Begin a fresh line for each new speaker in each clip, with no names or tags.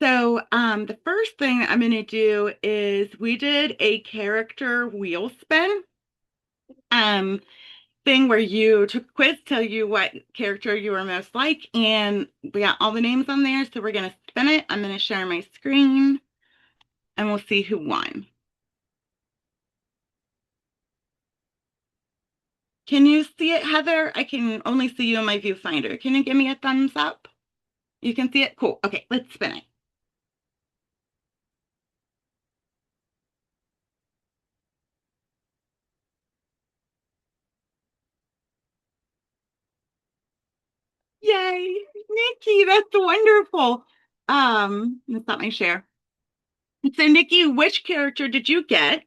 The first thing I'm going to do is we did a character wheel spin um, thing where you took a quiz, tell you what character you were most like, and we got all the names on there. So we're going to spin it. I'm going to share my screen and we'll see who won. Can you see it, Heather? I can only see you in my viewfinder. Can you give me a thumbs up? You can see it? Cool. Okay, let's spin it. Yay, Nikki, that's wonderful. That's not my share. So, Nikki, which character did you get?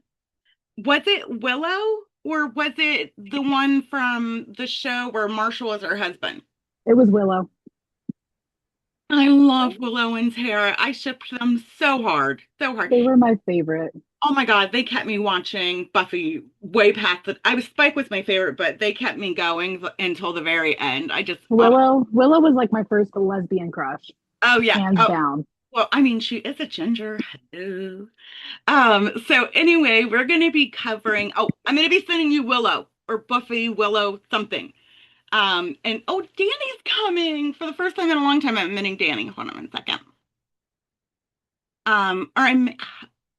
Was it Willow or was it the one from the show where Marshall was her husband?
It was Willow.
I love Willow and Tara. I shipped them so hard, so hard.
They were my favorite.
Oh my God, they kept me watching Buffy way past the. I was Spike was my favorite, but they kept me going until the very end. I just, oh,
Willow was like my first lesbian crush,
oh yeah.
hands
Oh,
down.
well, I mean, she is a ginger. Hello. So anyway, we're going to be covering, oh, I'm going to be sending you Willow or Buffy Willow something. And oh, Danny's coming for the first time in a long time. I'm meeting Danny. Hold on one second. Or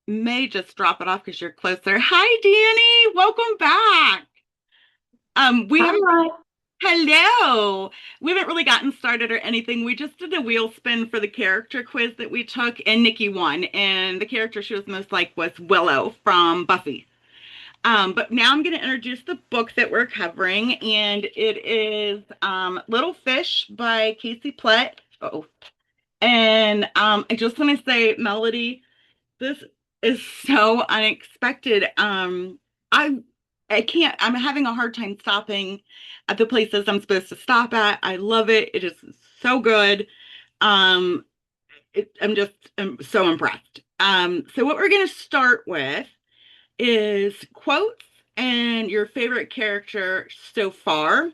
may just drop it off because you're closer. Hi, Danny. Welcome back. We haven't,
Hi.
hello. We haven't really gotten started or anything. We just did a wheel spin for the character quiz that we took, and Nikki won. And the character she was most like was Willow from Buffy. But now I'm going to introduce the book that we're covering, and it is Little Fish by Casey Plett. Oh, and I just want to say, Melody, this is so unexpected. I I can't. I'm having a hard time stopping at the places I'm supposed to stop at. I love it. It is so good. Um, I'm so impressed. So what we're going to start with is quotes and your favorite character so far,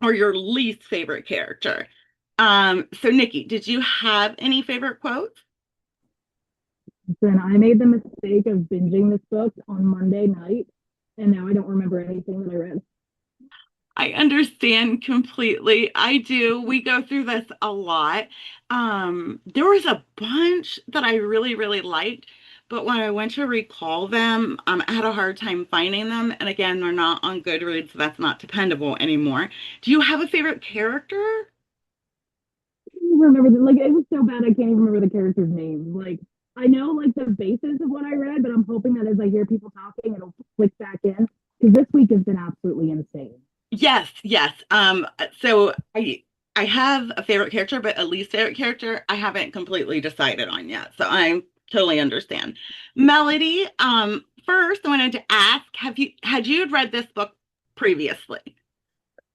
or your least favorite character. So Nikki, did you have any favorite quotes?
Then I made the mistake of binging this book on Monday night, and now I don't remember anything that I read.
I understand completely. I do. We go through this a lot. There was a bunch that I really, really liked, but when I went to recall them, I had a hard time finding them. And again, they're not on Goodreads, so that's not dependable anymore. Do you have a favorite character?
I don't remember like it was so bad I can't even remember the character's name. Like I know like the basis of what I read, but I'm hoping that as I hear people talking, it'll click back in because this week has been absolutely insane.
Yes, yes. So I have a favorite character, but a least favorite character I haven't completely decided on yet. So I totally understand. Melody, first I wanted to ask, had you read this book previously?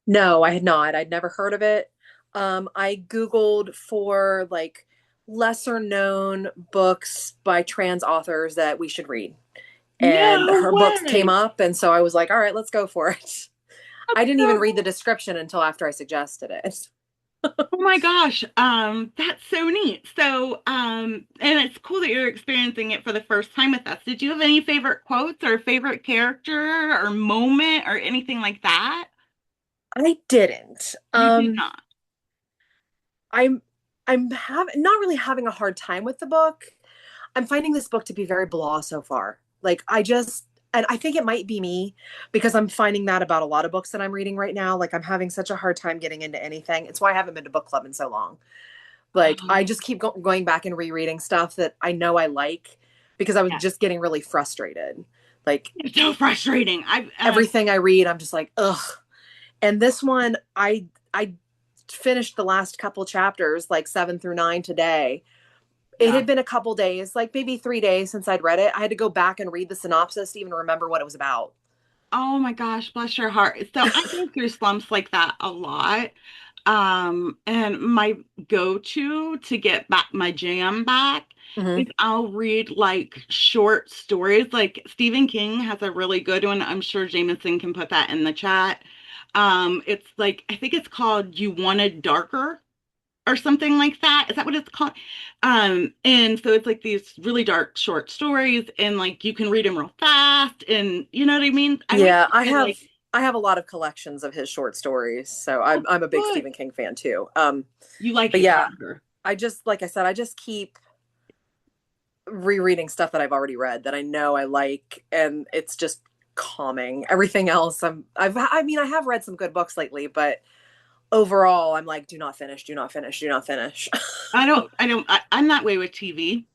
No, I had not. I'd never heard of it. I Googled for like lesser known books by trans authors that we should read. And
No
her book came
way.
up. And so I was like, all right, let's go for it. I didn't even read
So,
the description until after I suggested it.
oh my gosh, that's so neat. And it's cool that you're experiencing it for the first time with us. Did you have any favorite quotes or favorite character or moment or anything like that?
I didn't.
You did not.
I'm not really having a hard time with the book. I'm finding this book to be very blah so far. Like and I think it might be me because I'm finding that about a lot of books that I'm reading right now. Like I'm having such a hard time getting into anything. It's why I haven't been to book club in so long. Like I
Oh,
just keep going back and rereading stuff that I know I like because I was
yeah.
just getting really frustrated. Like
It's so frustrating.
everything I read, I'm just like, ugh. And this one, I finished the last couple chapters, like 7 through 9 today. It
Yeah.
had been a couple days, like maybe 3 days since I'd read it. I had to go back and read the synopsis to even remember what it was about.
Oh my gosh, bless your heart. So I go through slumps like that a lot. And my go-to to get back my jam back is
Hmm.
I'll read like short stories. Like Stephen King has a really good one. I'm sure Jameson can put that in the chat. It's like I think it's called You Wanted Darker or something like that. Is that what it's called? And so it's like these really dark short stories, and like you can read them real fast, and you know what I mean? I always
Yeah,
feel like,
I have a lot of collections of his short stories, so
oh,
I'm a big
good.
Stephen King fan too.
You like
But
it
yeah,
darker.
I just like I said, I just keep rereading stuff that I've already read that I know I like, and it's just calming. Everything else, I mean, I have read some good books lately, but overall, I'm like, do not finish, do not finish, do not finish.
I'm that way with TV.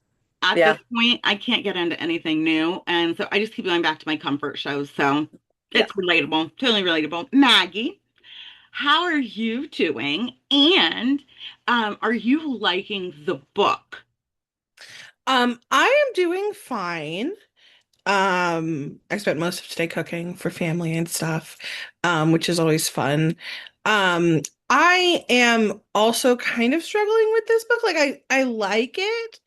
At this
Yeah,
point, I can't get into anything new. And so I just keep going back to my comfort shows. So
yeah.
it's relatable, totally relatable. Maggie, how are you doing? And are you liking the book?
I am doing fine. I spent most of today cooking for family and stuff, which is always fun. Um, I am also kind of struggling with this book. Like I like it,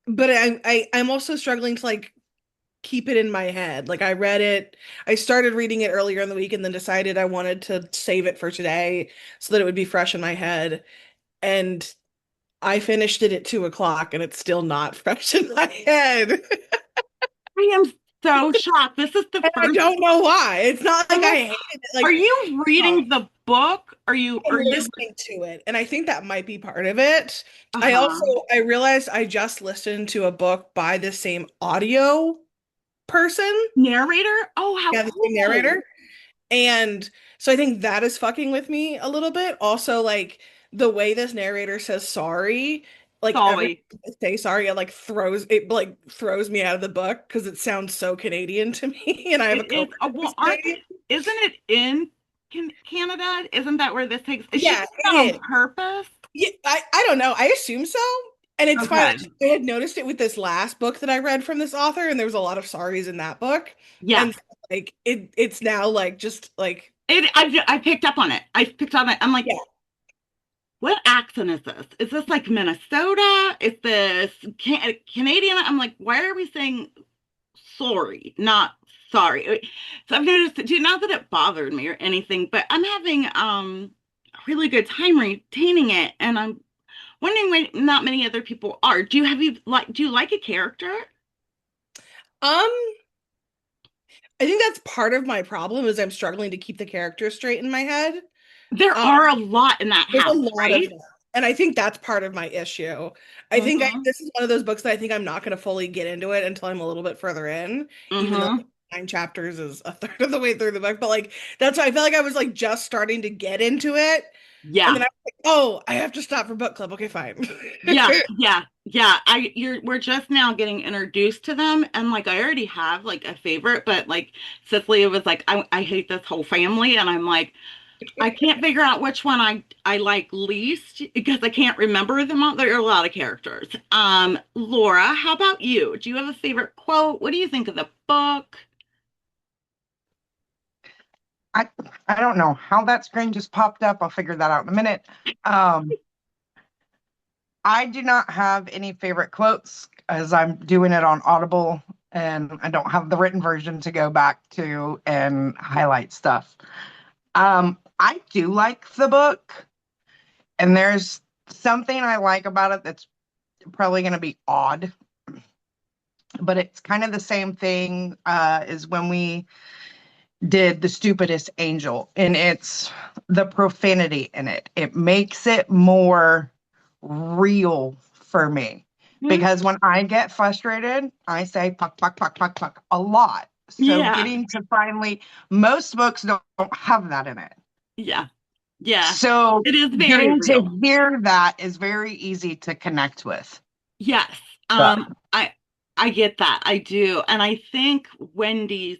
but I'm also struggling to like keep it in my head. Like I read it, I started reading it earlier in the week and then decided I wanted to save it for today so that it would be fresh in my head. And I finished it at 2 o'clock and it's still not fresh in my head.
I am so shocked. This is the
And I
first.
don't know why. It's not like
Oh,
I hated it.
are
Like
you reading the book?
I'm
Are you,
listening to it, and I think that might be part of it.
uh-huh,
I realized I just listened to a book by the same audio person,
narrator? Oh, how
yeah, the same
cool.
narrator. And so I think that is fucking with me a little bit. Also, like the way this narrator says sorry, like every
Sorry.
time I say sorry, like throws me out of the book because it sounds so Canadian to me, and I have a
It is,
coworker who's
well,
Canadian.
isn't it in Canada? Isn't that where this takes, is she
Yeah,
doing that on
it is.
purpose?
Yeah, I don't know. I assume so. And it's fine.
Okay.
I had noticed it with this last book that I read from this author, and there was a lot of sorries in that book. And
Yes.
so, like it's now like just like
I picked up on it. I picked up on it. I'm like,
yeah.
what accent is this? Is this like Minnesota? Is this Canadian? I'm like, why are we saying sorry, not sorry? So I've noticed it too, not that it bothered me or anything, but I'm having a really good time retaining it, and I'm wondering why not many other people are. Do you like a character?
Um, I think that's part of my problem is I'm struggling to keep the characters straight in my head.
There
Um,
are a lot in that
there's a
house,
lot of
right?
them. And I think that's part of my issue.
Mm-hmm.
This is one of those books that I think I'm not going to fully get into it until I'm a little bit further in, even though
Mm-hmm.
9 chapters is a third of the way through the book. But like that's why I felt like I was like just starting to get into it. And
Yeah.
then I was like, oh, I have to stop for book club. Okay, fine.
Yeah, yeah, yeah. We're just now getting introduced to them, and like I already have like a favorite, but like Cicely was like, I hate this whole family, and I'm like, I can't figure out which one I like least because I can't remember them all. There are a lot of characters. Laura, how about you? Do you have a favorite quote? What do you think of the book?
I I don't know how that screen just popped up. I'll figure that out in a minute. Um, I do not have any favorite quotes as I'm doing it on Audible and I don't have the written version to go back to and highlight stuff. I do like the book, and there's something I like about it that's probably going to be odd, but it's kind of the same thing as when we did The Stupidest Angel, and it's the profanity in it. It makes it more real for me
Hmm?
because when I get frustrated, I say fuck, fuck, fuck, fuck, fuck a lot. So
Yeah,
getting to finally, most books don't have that in it.
yeah, yeah.
So
It is very
getting to
real.
hear that is very easy to connect with.
Yes.
So,
I get that. I do. And I think Wendy's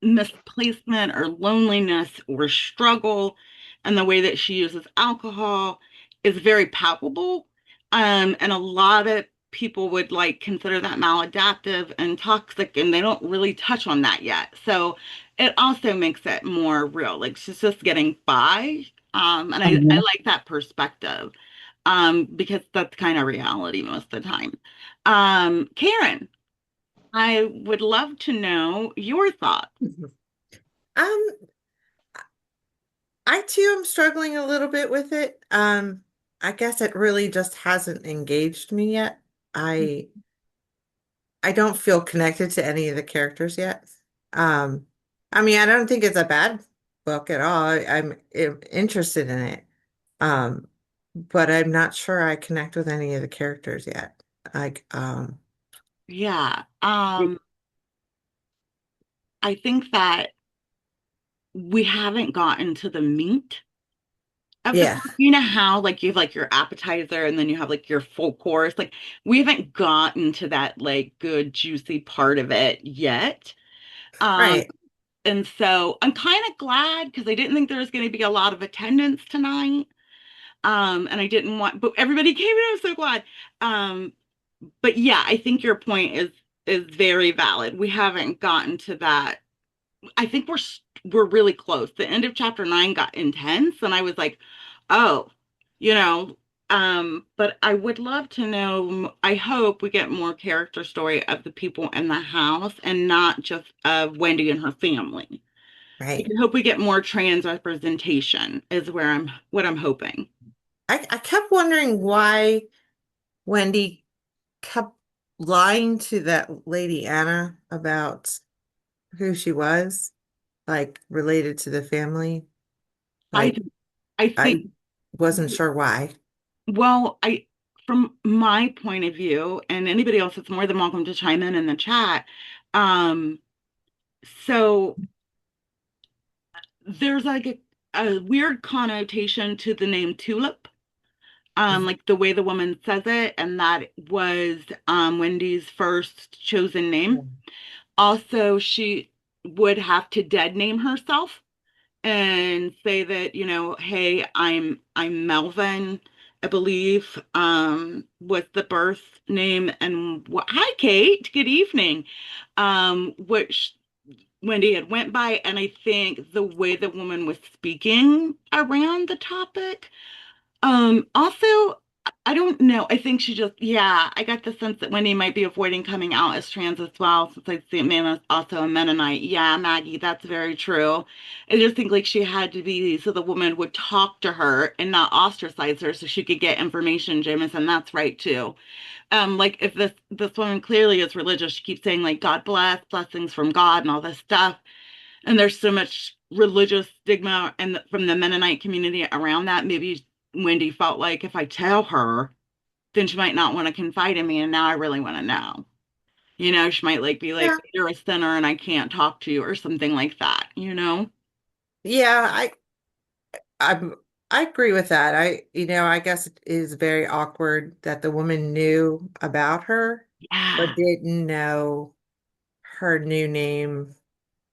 misplacement or loneliness or struggle and the way that she uses alcohol is very palpable. And a lot of people would like consider that maladaptive and toxic, and they don't really touch on that yet. So it also makes it more real. Like she's just getting by. And I
mhm.
like that perspective because that's kind of reality most of the time. Karen, I would love to know your thoughts.
Um,
I too am struggling a little bit with it. I guess it really just hasn't engaged me yet. I I don't feel connected to any of the characters yet. Um, I mean, I don't think it's a bad book at all. I'm interested in it. Um, but I'm not sure I connect with any of the characters yet. Like,
Yeah. I think that we haven't gotten to the meat of the
yeah,
course. You know how like you have like your appetizer and then you have like your full course. Like we haven't gotten to that like good juicy part of it yet. Um,
right.
and so I'm kind of glad because I didn't think there was going to be a lot of attendance tonight. And I didn't want, but everybody came and I was so glad. Um, but yeah, I think your point is very valid. We haven't gotten to that. I think we're really close. The end of chapter 9 got intense, and I was like, oh, you know, but I would love to know. I hope we get more character story of the people in the house and not just of Wendy and her family. I
Right.
hope we get more trans representation, is where what I'm hoping.
I kept wondering why Wendy kept lying to that lady Anna about who she was, like related to the family.
I
Like
I
I
think
wasn't sure why.
well, I from my point of view, and anybody else that's more than welcome to chime in the chat. Um, so there's like a weird connotation to the name tulip, like the way the woman says it, and that was Wendy's first chosen name. Also, she would have to dead name herself and say that, hey, I'm Melvin, I believe, was the birth name, and hi Kate, good evening. Which Wendy had went by, and I think the way the woman was speaking around the topic. Also, I don't know. I think she just, yeah, I got the sense that Wendy might be avoiding coming out as trans as well, since I see a man as also a Mennonite. Yeah, Maggie, that's very true. I just think like she had to be so the woman would talk to her and not ostracize her so she could get information, Jameson. That's right too. Like if this woman clearly is religious, she keeps saying like God bless, blessings from God and all this stuff. And there's so much religious stigma and from the Mennonite community around that. Maybe Wendy felt like if I tell her, then she might not want to confide in me, and now I really want to know. She might like be like,
Yeah.
"You're a sinner, and I can't talk to you," or something like that.
Yeah, I'm I agree with that. I guess it is very awkward that the woman knew about her, but
Yeah,
didn't know her new name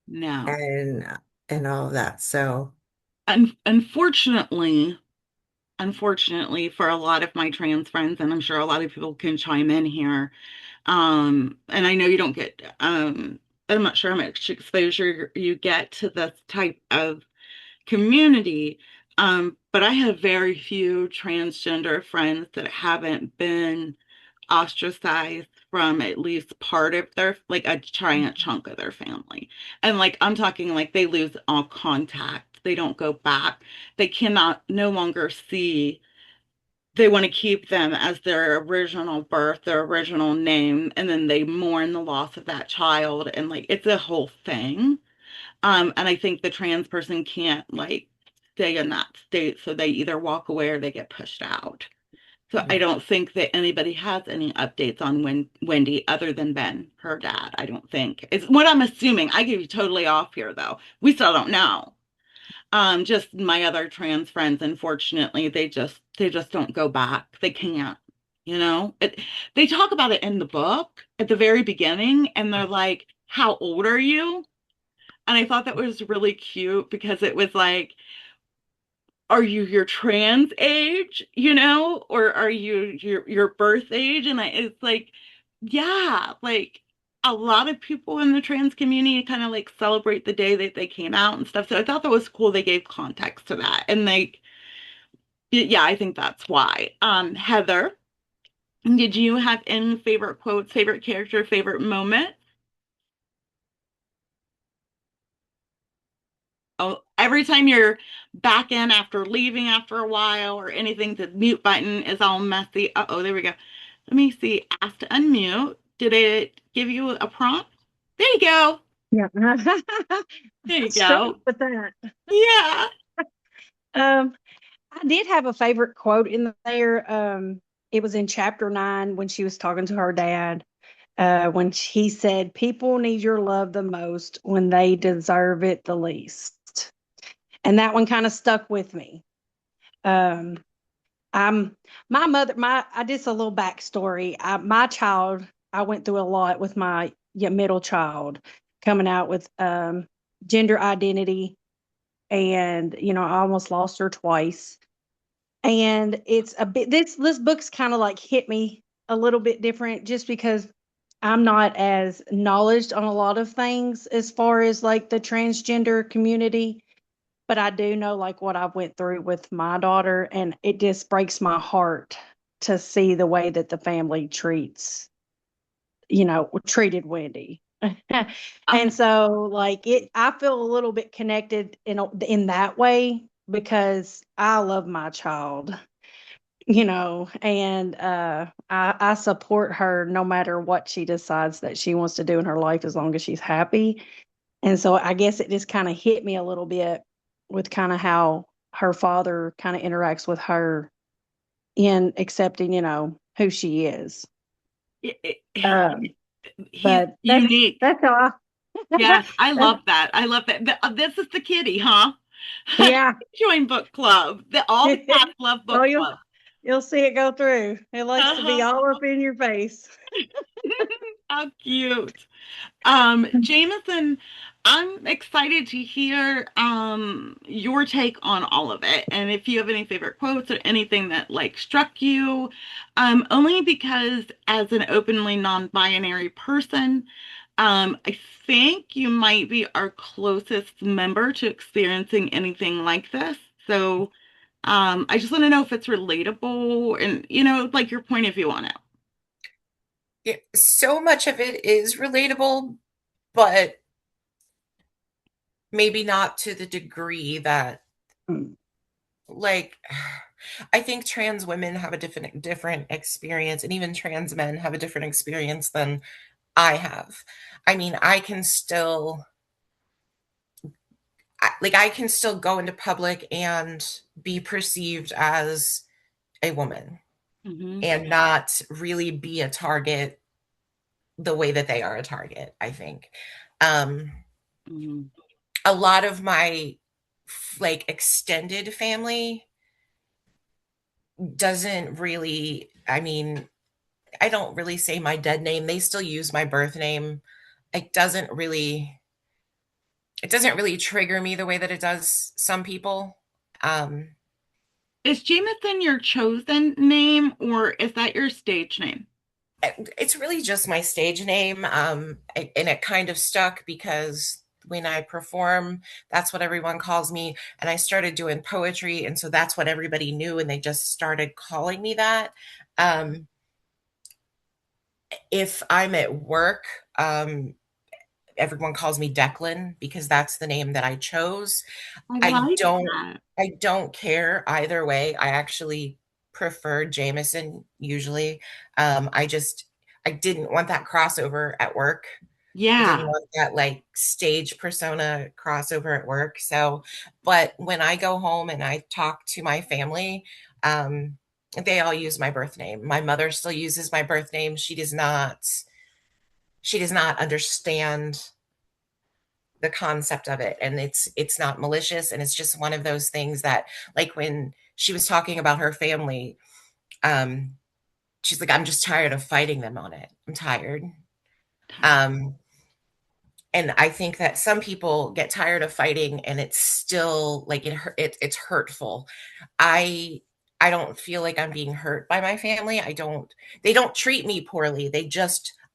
no.
and and all of that. So,
Unfortunately, for a lot of my trans friends, and I'm sure a lot of people can chime in here. And I know you don't get, I'm not sure how much exposure you get to this type of community. But I have very few transgender friends that haven't been ostracized from at least part of their, like a giant chunk of their family. And like, I'm talking like they lose all contact. They don't go back. They cannot no longer see. They want to keep them as their original birth, their original name, and then they mourn the loss of that child. And like, it's a whole thing. And I think the trans person can't like stay in that state, so they either walk away or they get pushed out. So I
yeah.
don't think that anybody has any updates on Wendy other than Ben, her dad. I don't think. It's what I'm assuming. I could be totally off here though. We still don't know. Just my other trans friends, unfortunately, they just don't go back. They can't. They talk about it in the book at the very beginning, and they're like, "How old are you?" And I thought that was really cute because it was like, are you your trans age, or are you your birth age? And it's like, yeah, like a lot of people in the trans community kind of like celebrate the day that they came out and stuff. So I thought that was cool. They gave context to that. And like, yeah, I think that's why. Heather, did you have any favorite quotes, favorite character, favorite moment? Oh, every time you're back in after leaving after a while or anything, the mute button is all messy. Uh-oh, there we go. Let me see. Ask to unmute. Did it give you a prompt? There you go.
Yeah.
There you
Struggle
go.
with that.
Yeah.
Um, I did have a favorite quote in there. It was in chapter 9 when she was talking to her dad. When he said, "People need your love the most when they deserve it the least," and that one kind of stuck with me. Um, I'm my mother. My I just a little backstory. My child, I went through a lot with my middle child coming out with gender identity, and I almost lost her twice. And it's a bit this book's kind of like hit me a little bit different just because I'm not as knowledged on a lot of things as far as like the transgender community, but I do know like what I went through with my daughter, and it just breaks my heart to see the way that the family treated Wendy. And
Um,
so like I feel a little bit connected in that way because I love my child, and I support her no matter what she decides that she wants to do in her life as long as she's happy. And so I guess it just kind of hit me a little bit with kind of how her father kind of interacts with her in accepting, who she is. Um,
he's
but
unique.
that's how
Yes, I
that's,
love that. I love that. This is the kitty, huh?
yeah.
Join book club. All the cats love
Oh,
book club.
you'll see it go through. It likes to be
Uh-huh.
all up in your face.
How cute. Jameson, I'm excited to hear your take on all of it. And if you have any favorite quotes or anything that like struck you, only because as an openly non-binary person, I think you might be our closest member to experiencing anything like this. So, I just want to know if it's relatable and, like your point of view on it.
Yeah, so much of it is relatable, but maybe not to the degree that,
Mm.
like, I think trans women have a different experience, and even trans men have a different experience than I have. I mean, I can still go into public and be perceived as a woman
Hmm.
and not really be a target the way that they are a target, I think. Um,
Hmm.
a lot of my like extended family doesn't really, I mean, I don't really say my dead name. They still use my birth name. It doesn't really it doesn't really trigger me the way that it does some people. Um,
Is Jameson your chosen name or is that your stage name?
it's really just my stage name. And it kind of stuck because when I perform, that's what everyone calls me. And I started doing poetry, and so that's what everybody knew, and they just started calling me that. Um, if I'm at work, um, everyone calls me Declan because that's the name that I chose.
I
I
like
don't
that.
I don't care either way. I actually prefer Jameson usually. I didn't want that crossover at work. I didn't
Yeah.
want that like stage persona crossover at work. So, but when I go home and I talk to my family, they all use my birth name. My mother still uses my birth name. She does not understand the concept of it, and it's not malicious, and it's just one of those things that, like, when she was talking about her family, um she's like, I'm just tired of fighting them on it. I'm tired. um and I think that some people get tired of fighting, and it's still like it's hurtful. I i don't feel like I'm being hurt by my family. They don't treat me poorly.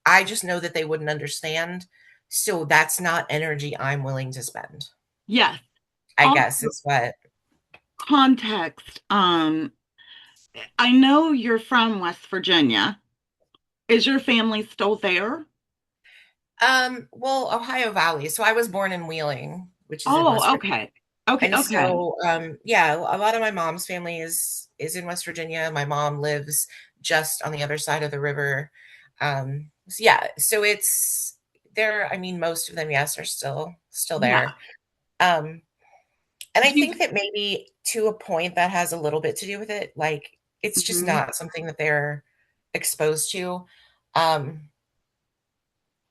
I just know that they wouldn't understand, so that's not energy I'm willing to spend,
Yes.
I
Also,
guess, is what.
context. I know you're from West Virginia. Is your family still there?
Well, Ohio Valley. So I was born in Wheeling, which is in West
Oh,
Virginia.
okay. Okay,
And
okay.
so, yeah, a lot of my mom's family is in West Virginia. My mom lives just on the other side of the river. So yeah, so it's there. I mean, most of them, yes, are still
Yeah.
there. Um, and I
Do
think
you,
that maybe to a point that has a little bit to do with it. Like, it's just
mhm.
not something that they're exposed to. Um,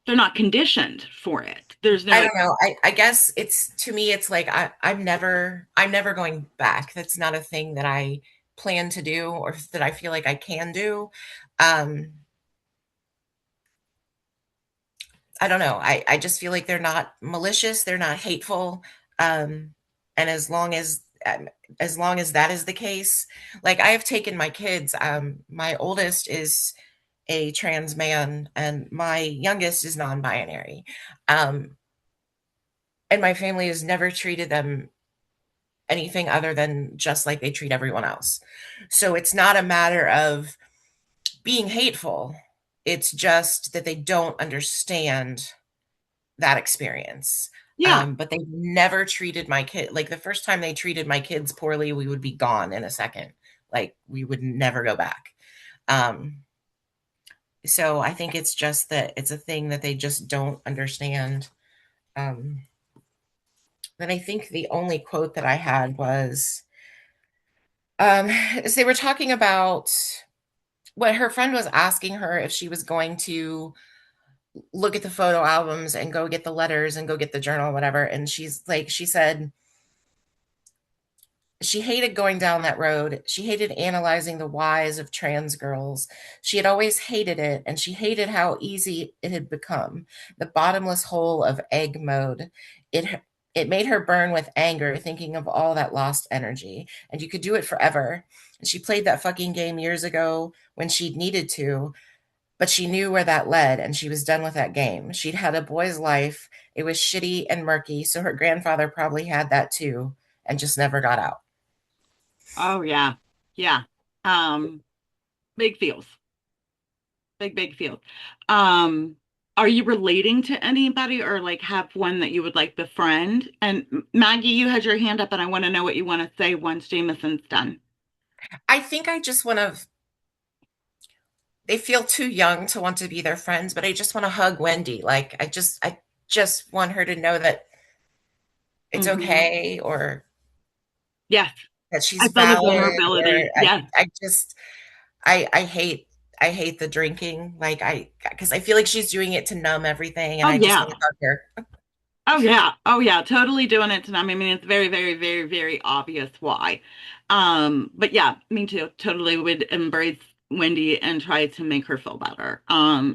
They're not conditioned for it. There's no
I
like,
don't know. I guess it's to me, it's like I'm never going back. That's not a thing that I plan to do or that I feel like I can do. Um, I don't know. I just feel like they're not malicious, they're not hateful. Um, and as long as that is the case, like I have taken my kids, my oldest is a trans man and my youngest is non-binary. Um, and my family has never treated them anything other than just like they treat everyone else. So it's not a matter of being hateful. It's just that they don't understand that experience.
yeah.
But they've never treated my kid like the first time they treated my kids poorly, we would be gone in a second. Like we would never go back. Um, so I think it's just that it's a thing that they just don't understand. Um, then I think the only quote that I had was as they were talking about what her friend was asking her if she was going to look at the photo albums and go get the letters and go get the journal, whatever. And she said, she hated going down that road. She hated analyzing the whys of trans girls. She had always hated it, and she hated how easy it had become. The bottomless hole of egg mode. It it made her burn with anger thinking of all that lost energy. And you could do it forever. And she played that fucking game years ago when she'd needed to, but she knew where that led, and she was done with that game. She'd had a boy's life. It was shitty and murky, so her grandfather probably had that too, and just never got out.
Oh yeah. Yeah. Um, big feels. Big feels. Um, are you relating to anybody or like have one that you would like befriend? And Maggie, you had your hand up and I want to know what you want to say once Jameson's done.
I think I just want to, they feel too young to want to be their friends, but I just want to hug Wendy. Like, I just want her to know that it's
Hmm.
okay or
Yes.
that
I
she's
feel the
valid or
vulnerability. Yes.
I just, I hate the drinking. Like, because I feel like she's doing it to numb everything and
Oh
I just
yeah.
want to hug her.
Oh yeah. Oh yeah. Totally doing it to them. I mean, it's very, very, very, very obvious why. But yeah, me too. Totally would embrace Wendy and try to make her feel better,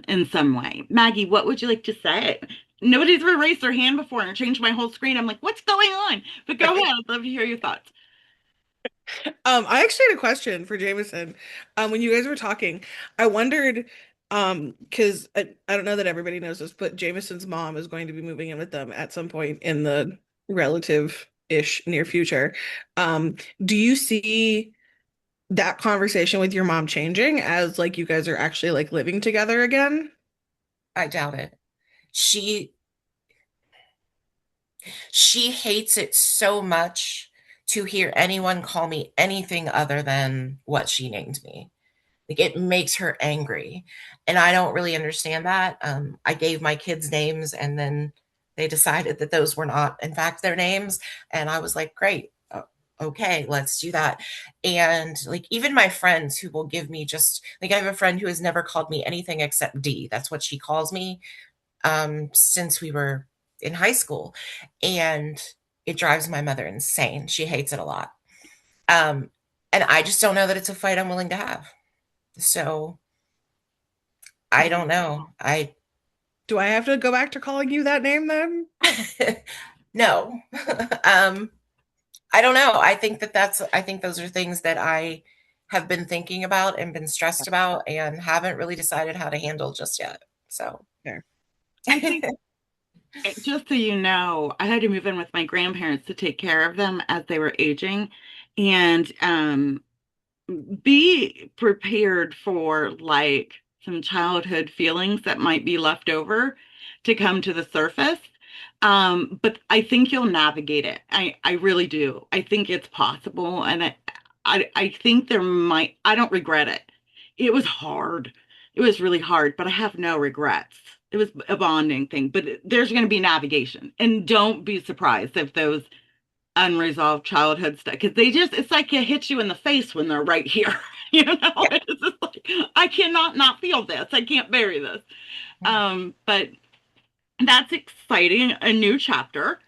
in some way. Maggie, what would you like to say? Nobody's ever raised their hand before and changed my whole screen. I'm like, what's going on? But go ahead. I'd love to hear your thoughts.
I actually had a question for Jameson. When you guys were talking, I wondered, because I don't know that everybody knows this, but Jameson's mom is going to be moving in with them at some point in the relative-ish near future. Do you see that conversation with your mom changing as like you guys are actually like living together again?
I doubt it. She she hates it so much to hear anyone call me anything other than what she named me. Like it makes her angry. And I don't really understand that. I gave my kids names and then they decided that those were not, in fact, their names. And I was like, great. Okay, let's do that. And like even my friends who will give me just like I have a friend who has never called me anything except D. That's what she calls me since we were in high school. And it drives my mother insane. She hates it a lot. Um, and I just don't know that it's a fight I'm willing to have. So I don't know. I
Do I have to go back to calling you that name then?
no. um I don't know. I think those are things that I have been thinking about and been stressed about and haven't really decided how to handle just yet. So
There.
I think, just so you know, I had to move in with my grandparents to take care of them as they were aging. And be prepared for like some childhood feelings that might be left over to come to the surface. But I think you'll navigate it. I really do. I think it's possible, and I think there might. I don't regret it. It was hard. It was really hard, but I have no regrets. It was a bonding thing, but there's going to be navigation, and don't be surprised if those unresolved childhood stuff, because it's like it hits you in the face when they're right here. You know,
Yeah.
it's just like I cannot not feel this. I can't bury this. But that's exciting. A new chapter,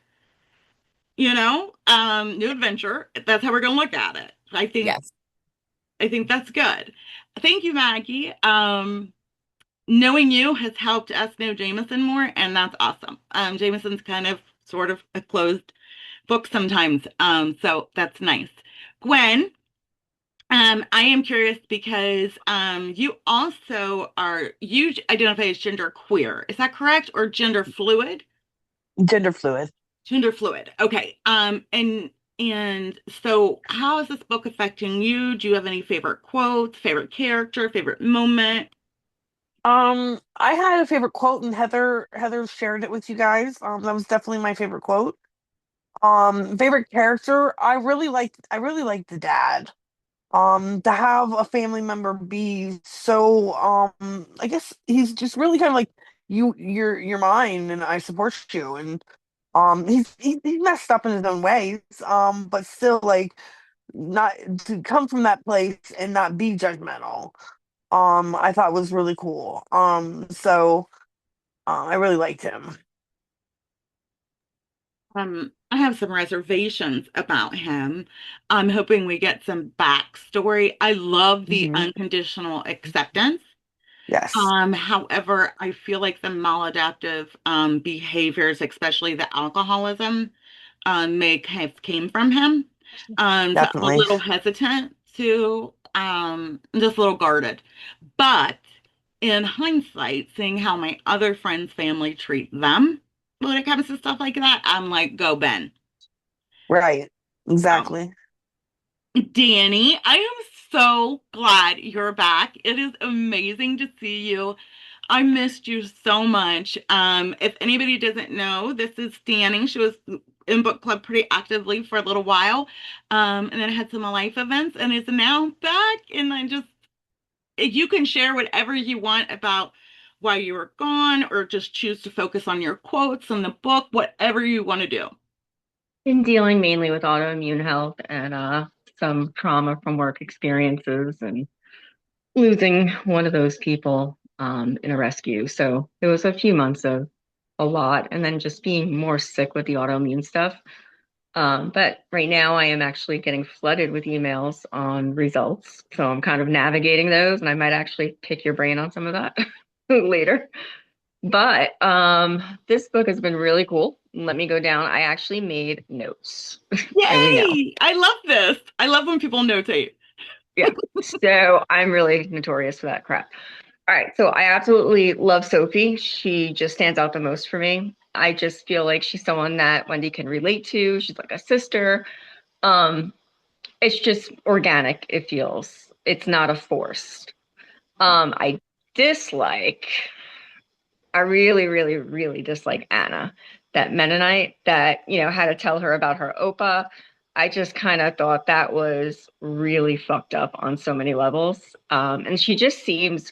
new adventure. That's how we're going to look at it.
Yes.
I think that's good. Thank you, Maggie. Knowing you has helped us know Jameson more, and that's awesome. Jameson's kind of sort of a closed book sometimes, so that's nice. Gwen, I am curious because you identify as gender queer. Is that correct, or gender fluid?
Gender fluid.
Gender fluid. Okay. And so how is this book affecting you? Do you have any favorite quotes, favorite character, favorite moment?
I had a favorite quote, and Heather shared it with you guys. That was definitely my favorite quote. Favorite character, I really liked the dad. To have a family member be so, I guess he's just really kind of like, you're mine and I support you. And he's messed up in his own ways, but still, like, not to come from that place and not be judgmental, I thought was really cool. So I really liked him.
I have some reservations about him. I'm hoping we get some backstory. I love the
Hmm.
unconditional acceptance.
Yes,
However, I feel like the maladaptive behaviors, especially the alcoholism, may have came from him. So I'm a
definitely.
little hesitant to, just a little guarded. But in hindsight, seeing how my other friends' family treat them when it comes to stuff like that, I'm like, go Ben.
Right.
So,
Exactly.
Danny, I am so glad you're back. It is amazing to see you. I missed you so much. If anybody doesn't know, this is Danny. She was in book club pretty actively for a little while, and then had some life events, and is now back. And I just, if you can share whatever you want about why you were gone, or just choose to focus on your quotes in the book, whatever you want to do.
Been dealing mainly with autoimmune health and some trauma from work experiences and losing one of those people in a rescue. So it was a few months of a lot, and then just being more sick with the autoimmune stuff. But right now, I am actually getting flooded with emails on results. So I'm kind of navigating those, and I might actually pick your brain on some of that later. But this book has been really cool. Let me go down. I actually made notes. And we know.
Yay! I love this. I love when people notate.
Yeah. So I'm really notorious for that crap. All right. So I absolutely love Sophie. She just stands out the most for me. I just feel like she's someone that Wendy can relate to. She's like a sister. Um, it's just organic, it feels. It's not a forced. I dislike I really, really, really dislike Anna, that Mennonite that, had to tell her about her Opa. I just kind of thought that was really fucked up on so many levels. And she just seems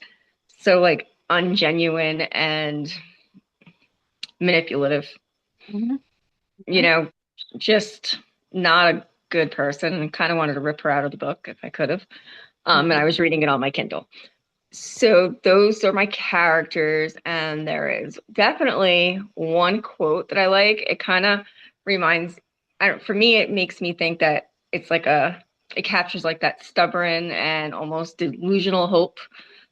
so like ungenuine and manipulative,
Mhm.
you know, just not a good person, and kind of wanted to rip her out of the book if I could have. And I was reading it on my Kindle. So those are my characters, and there is definitely one quote that I like. It kind of reminds, I don't, for me, it makes me think that it captures like that stubborn and almost delusional hope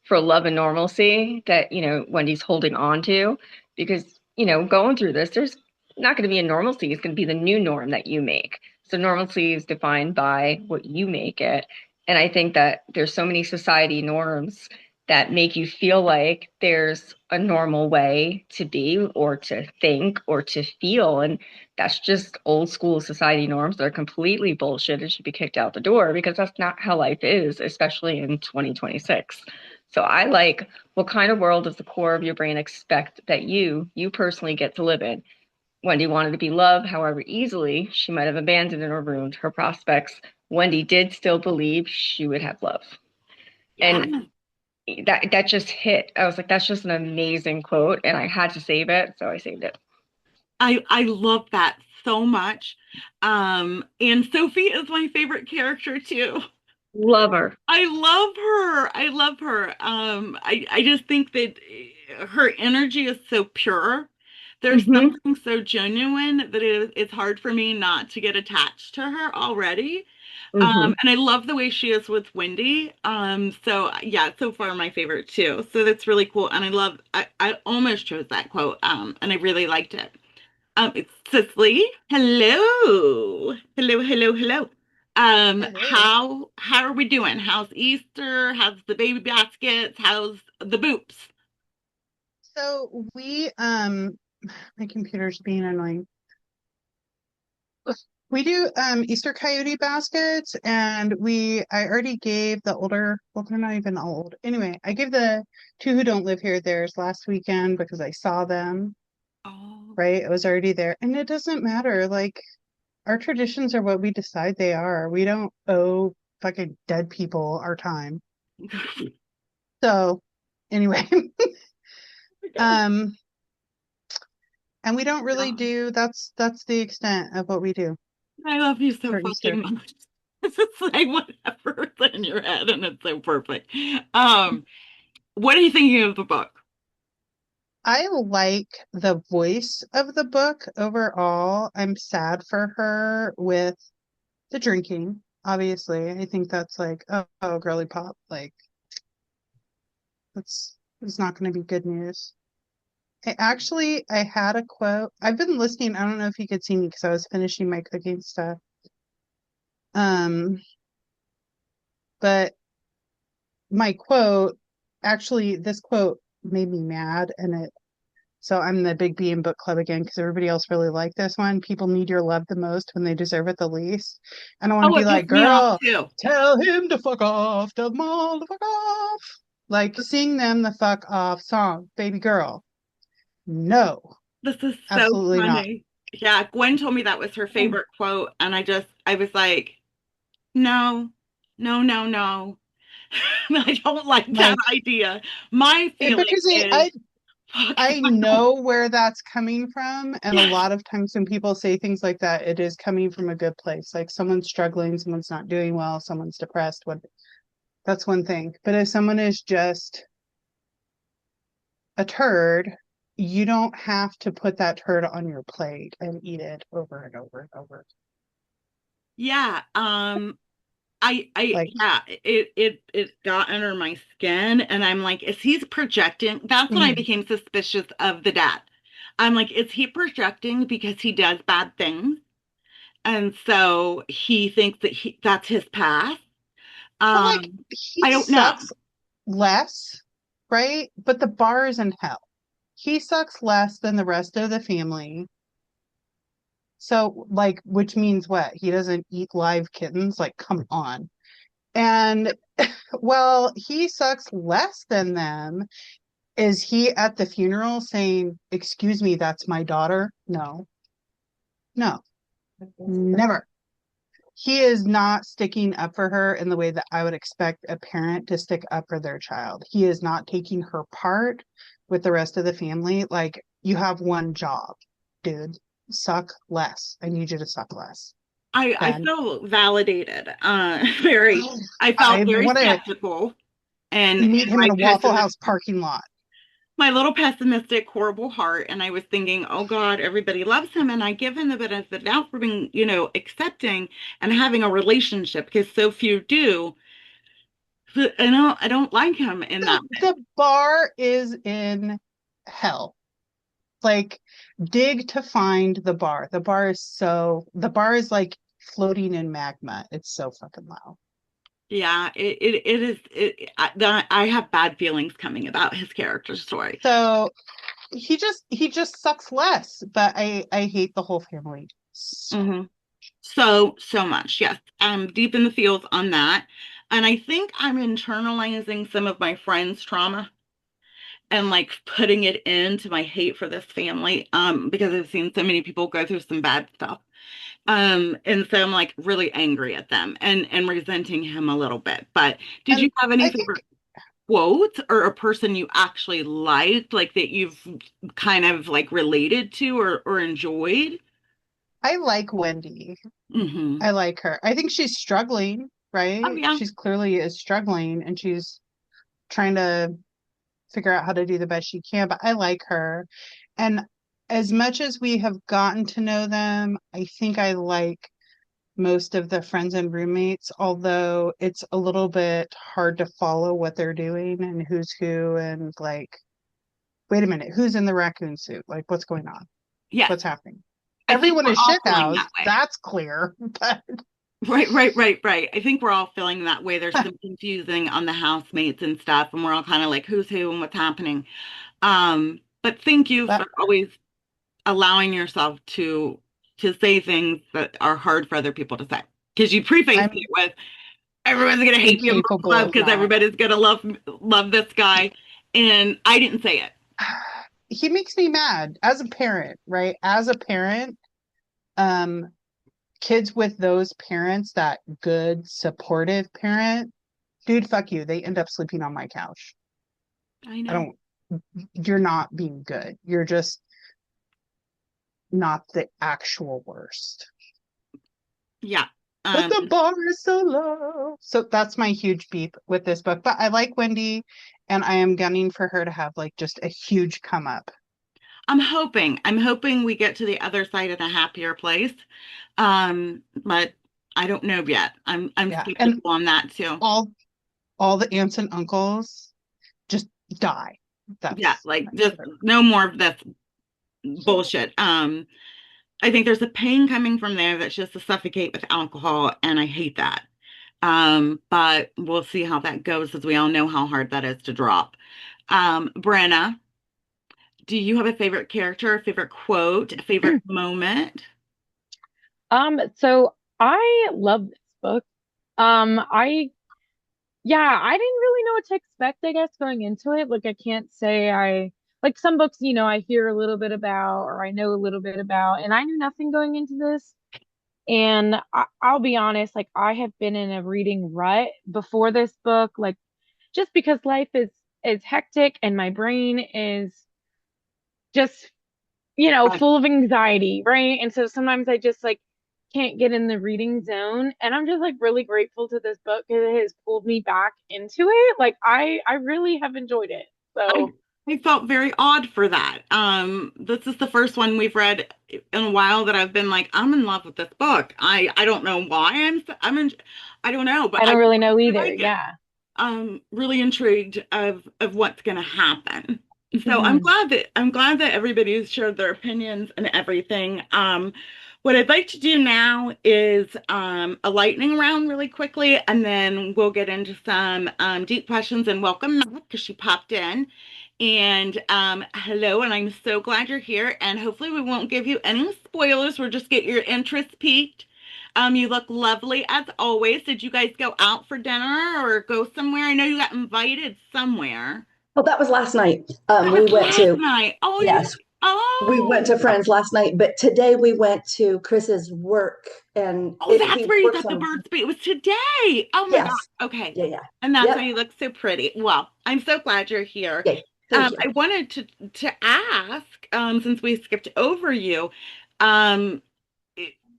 for love and normalcy that, Wendy's holding on to, because, going through this, there's not going to be a normalcy. It's going to be the new norm that you make. So normalcy is defined by what you make it. And I think that there's so many society norms that make you feel like there's a normal way to be or to think or to feel. And that's just old school society norms that are completely bullshit and should be kicked out the door, because that's not how life is, especially in 2026. So I what kind of world does the core of your brain expect that you personally get to live in? Wendy wanted to be loved, however easily she might have abandoned or ruined her prospects. Wendy did still believe she would have love.
Yeah.
And that just hit. I was like, that's just an amazing quote, and I had to save it, so I saved it.
I love that so much. And Sophie is my favorite character too.
Love her.
I love her. I love her. I just think that her energy is so pure. There's
Mm-hmm.
something so genuine that it's hard for me not to get attached to her already.
Mm-hmm.
And I love the way she is with Wendy. So yeah, so far my favorite too. So that's really cool. And I almost chose that quote. And I really liked it. It's Cicely. Hello. Hello, hello, hello.
Hello.
How are we doing? How's Easter? How's the baby baskets? How's the boops?
So my computer's being annoying. We do Easter coyote baskets, and I already gave the older, well, they're not even old. Anyway, I gave the two who don't live here theirs last weekend because I saw them,
Oh,
right? It was already there. And it doesn't matter. Like, our traditions are what we decide they are. We don't owe fucking dead people our time. So anyway, um, and we don't really do, that's the extent of what we do
I love you so
for Easter.
fucking much. It's just like whatever's in your head, and it's so perfect. What are you thinking of the book?
I like the voice of the book overall. I'm sad for her with the drinking, obviously. I think that's like, oh, girly pop. Like, it's not going to be good news. I had a quote. I've been listening. I don't know if you could see me because I was finishing my cooking stuff. Um, but my quote, actually, this quote made me mad, and so I'm the Big B in book club again because everybody else really liked this one. People need your love the most when they deserve it the least. And I want to
Oh,
be
it
like,
pissed me off
girl,
too.
tell him to fuck off, tell them all to fuck off. Like, sing them the fuck off song, baby girl. No,
This is so
absolutely not.
funny. Yeah, Gwen told me that was her favorite quote, and I was like, no, no, no, no. I don't like that
Like,
idea. My feeling
because
is, fuck
I
no.
know where that's coming from, and a lot of times when people say things like that, it is coming from a good place. Like someone's struggling, someone's not doing well, someone's depressed. That's one thing. But if someone is just a turd, you don't have to put that turd on your plate and eat it over and over and over.
Yeah,
Like,
yeah, it got under my skin, and I'm like, is he projecting? That's when I
mm,
became suspicious of the dad. I'm like, is he projecting because he does bad things? And so he thinks that that's his past.
but like
Um,
he
I don't know.
sucks less, right? But the bar is in hell. He sucks less than the rest of the family. So, like, which means what? He doesn't eat live kittens? Like, come on. And well, he sucks less than them. Is he at the funeral saying, "Excuse me, that's my daughter"? No, no, never. He is not sticking up for her in the way that I would expect a parent to stick up for their child. He is not taking her part with the rest of the family. Like, you have one job, dude. Suck less. I need you to suck less.
I
Ben.
feel validated. Very. I
I
felt very
want to
skeptical, and
meet him in
my
a Waffle
pessimist,
House parking lot.
my little pessimistic, horrible heart, and I was thinking, oh God, everybody loves him, and I give him the benefit of the doubt for being, accepting and having a relationship because so few do. But I don't like him in that way.
The bar is in hell. Like, dig to find the bar. The bar is like floating in magma. It's so fucking loud.
Yeah, it is. I have bad feelings coming about his character story.
So he just sucks less, but I hate the whole family. So
Hmm. So much. Yes, I'm deep in the fields on that, and I think I'm internalizing some of my friends' trauma. and like putting it into my hate for this family, because I've seen so many people go through some bad stuff. And so I'm like really angry at them and resenting him a little bit. But did you
And
have any
I think
favorite quotes or a person you actually liked, like that you've kind of like related to or enjoyed?
I like Wendy.
Hmm.
I like her. I think she's struggling,
Oh
right?
yeah.
She's clearly is struggling and she's trying to figure out how to do the best she can, but I like her. And as much as we have gotten to know them, I think I like most of the friends and roommates, although it's a little bit hard to follow what they're doing and who's who and like, wait a minute, who's in the raccoon suit? Like, what's going on?
Yes.
What's happening?
I think
Everyone
we're
is
all feeling that
shithoused.
way.
That's clear. But
Right. I think we're all feeling that way. There's some confusing on the housemates and stuff, and we're all kind of like, who's who and what's happening. But thank you
but
for always allowing yourself to say things that are hard for other people to say. Because you prefaced it
I'm
with everyone's gonna hate me in book
incapable
club
of
because
not.
everybody's gonna love this guy. And I didn't say it.
He makes me mad as a parent, right? As a parent, um, kids with those parents, that good, supportive parent, dude, fuck you. They end up sleeping on my couch.
I
I
know.
don't, you're not being good. You're just not the actual worst.
Yeah.
But
Um,
the bar is so low. So that's my huge beep with this book. But I like Wendy, and I am gunning for her to have like just a huge come up.
I'm hoping we get to the other side of the happier place. But I don't know yet. I'm
Yeah. And
skeptical on that too.
all all the aunts and uncles just die.
Yeah,
That's
like
my
just
favorite.
no more of this bullshit. I think there's a pain coming from there that's just to suffocate with alcohol, and I hate that. But we'll see how that goes, as we all know how hard that is to drop. Brenna, do you have a favorite character, a favorite quote, a favorite moment?
So I love this book. I yeah, I didn't really know what to expect, I guess, going into it. Like I can't say I like some books, I hear a little bit about or I know a little bit about, and I knew nothing going into this. And I'll be honest, like I have been in a reading rut before this book, like just because life is hectic and my brain is just full of anxiety, right? And so sometimes I just like can't get in the reading zone. And I'm just like really grateful to this book because it has pulled me back into it. Like I really have enjoyed it.
I
So
I felt very odd for that. This is the first one we've read in a while that I've been like, I'm in love with this book. I don't know why I don't know, but
I
I
don't really know
really
either.
like it.
Yeah.
I'm really intrigued of what's going to happen. So
Hmm.
I'm glad that everybody's shared their opinions and everything. What I'd like to do now is a lightning round really quickly, and then we'll get into some deep questions. And welcome Matt because she popped in. And hello, and I'm so glad you're here. And hopefully, we won't give you any spoilers. We'll just get your interest piqued. You look lovely as always. Did you guys go out for dinner or go somewhere? I know you got invited somewhere.
Well, that was last night.
That was
We went
last
to,
night. Oh,
yes, we went
oh,
to friends last night, but today we went to Chris's work and
oh, that's
he
where you
works
got the
on,
bird speed. It was today. Oh my God.
yes,
Okay.
yeah, yeah,
And that's why
yep,
you look so pretty. Well, I'm so glad you're here.
yay, thank you.
I wanted to ask, since we skipped over you, um,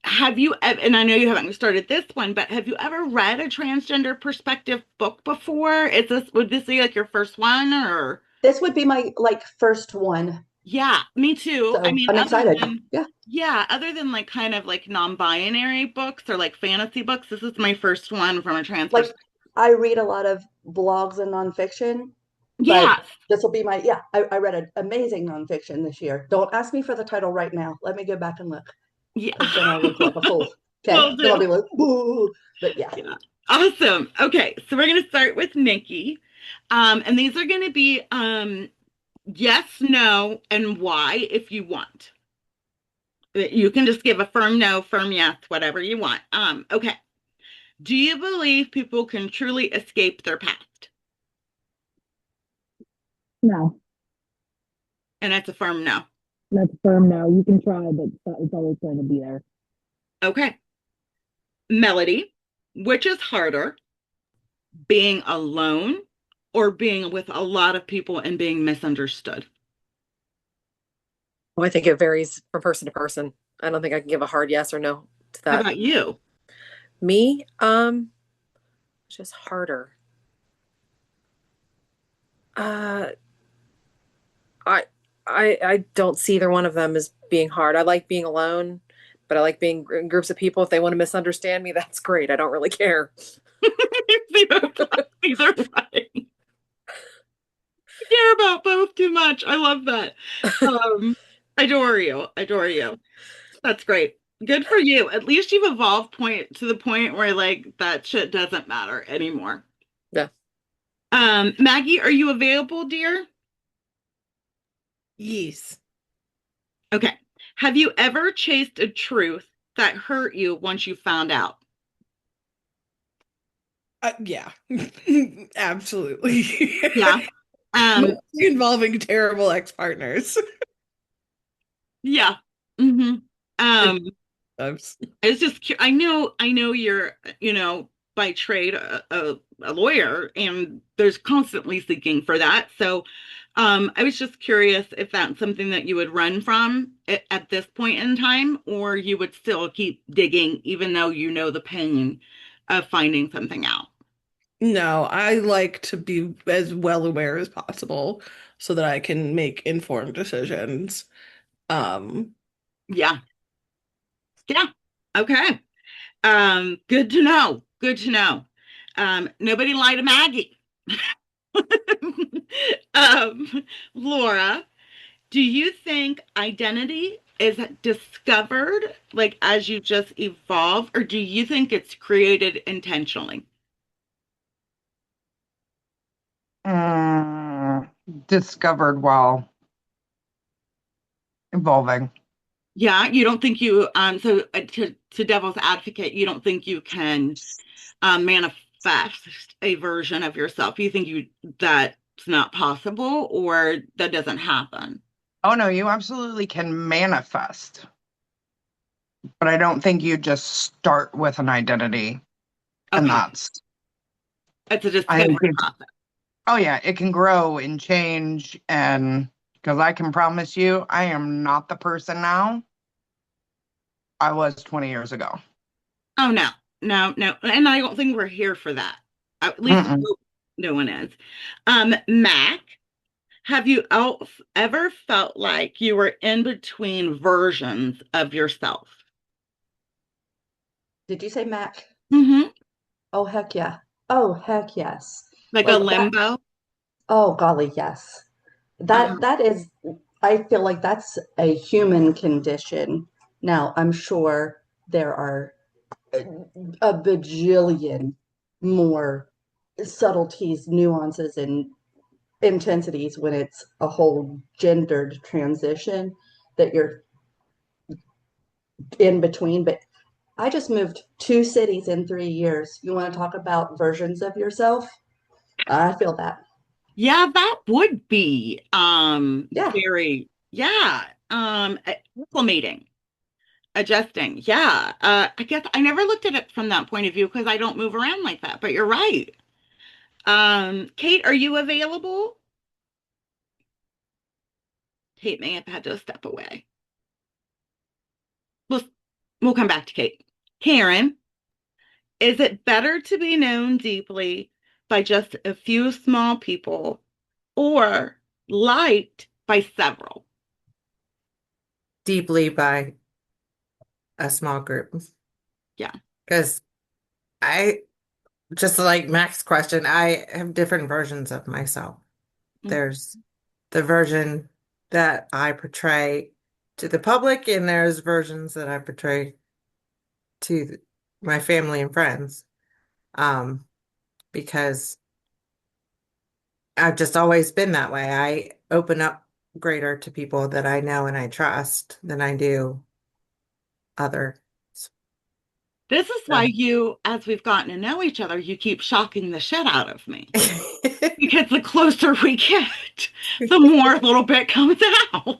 have you, and I know you haven't started this one, but have you ever read a transgender perspective book before? Would this be like your first one or?
This would be my like first one,
Yeah, me too. I
so
mean,
I'm excited. Yeah,
other than like kind of like non-binary books or like fantasy books, this is my first one from a trans
like
perspective.
I read a lot of blogs and nonfiction, but
Yes.
this will be my, yeah, I read an amazing nonfiction this year. Don't ask me for the title right now. Let me go back and look
Yeah.
because then I'll look like a fool. Okay,
Will
then I'll
do.
be like, boo. But yeah,
Yeah. Awesome. Okay, so we're gonna start with Nikki. And these are gonna be yes, no, and why if you want. You can just give a firm no, firm yes, whatever you want. Okay. Do you believe people can truly escape their past?
no,
And that's a firm no.
That's firm no. You can try, but it's always going to be there.
Okay. Melody, which is harder, being alone or being with a lot of people and being misunderstood?
Well, I think it varies from person to person. I don't think I can give a hard yes or no to
How
that.
about you?
Me, just harder. Uh, I, I don't see either one of them as being hard. I like being alone, but I like being in groups of people. If they want to misunderstand me, that's great. I don't really care.
They're fine. Care about both too much. I love that. Um, adore you. Adore you. That's great. Good for you. At least you've evolved point to the point where like that shit doesn't matter anymore.
Yeah.
Maggie, are you available, dear?
Yes.
Okay. Have you ever chased a truth that hurt you once you found out?
Yeah. Absolutely.
Yeah. Um,
Mostly involving terrible ex-partners.
yeah. hmm Um,
Oops.
it's just I know you're by trade a lawyer and there's constantly seeking for that. So I was just curious if that's something that you would run from at this point in time, or you would still keep digging even though you know the pain of finding something out.
No, I like to be as well aware as possible so that I can make informed decisions. Um,
Yeah. Yeah. Okay. Good to know. Good to know. Nobody lied to Maggie. Laura, do you think identity is discovered like as you just evolve, or do you think it's created intentionally?
Mm, discovered while evolving.
Yeah, you don't think you to devil's advocate, you don't think you can manifest a version of yourself. You think you that's not possible or that doesn't happen.
Oh no, you absolutely can manifest, but I don't think you just start with an identity and
Okay.
that's.
It's a
I think
discovery process.
oh yeah, it can grow and change and because I can promise you I am not the person now I was 20 years ago.
Oh no, no, no. And I don't think we're here for that. At least I
Mm-mm.
hope no one is. Mac, have you ever felt like you were in between versions of yourself?
Did you say Mac?
hmm
Oh, heck yeah. Oh, heck yes.
Like a
Like that.
limbo?
Oh, golly, yes.
Uh-huh.
That is, I feel like that's a human condition. Now, I'm sure there are a bajillion more subtleties, nuances, and intensities when it's a whole gendered transition that you're in between. But I just moved 2 cities in 3 years. You want to talk about versions of yourself? I feel that.
Yeah, that would be
Yeah.
very yeah, acclimating, adjusting. Yeah. I guess I never looked at it from that point of view because I don't move around like that, but you're right. Kate, are you available? Kate may have had to step away. We'll we'll come back to Kate. Karen, is it better to be known deeply by just a few small people or liked by several?
Deeply by a small group.
Yeah.
Because I, just like Mac's question, I have different versions of myself.
Mm.
There's the version that I portray to the public, and there's versions that I portray to my family and friends. Um, because I've just always been that way. I open up greater to people that I know and I trust than I do others.
This is why you, as we've gotten to know each other, you keep shocking the shit out of me. Because the closer we get, the more a little bit comes out.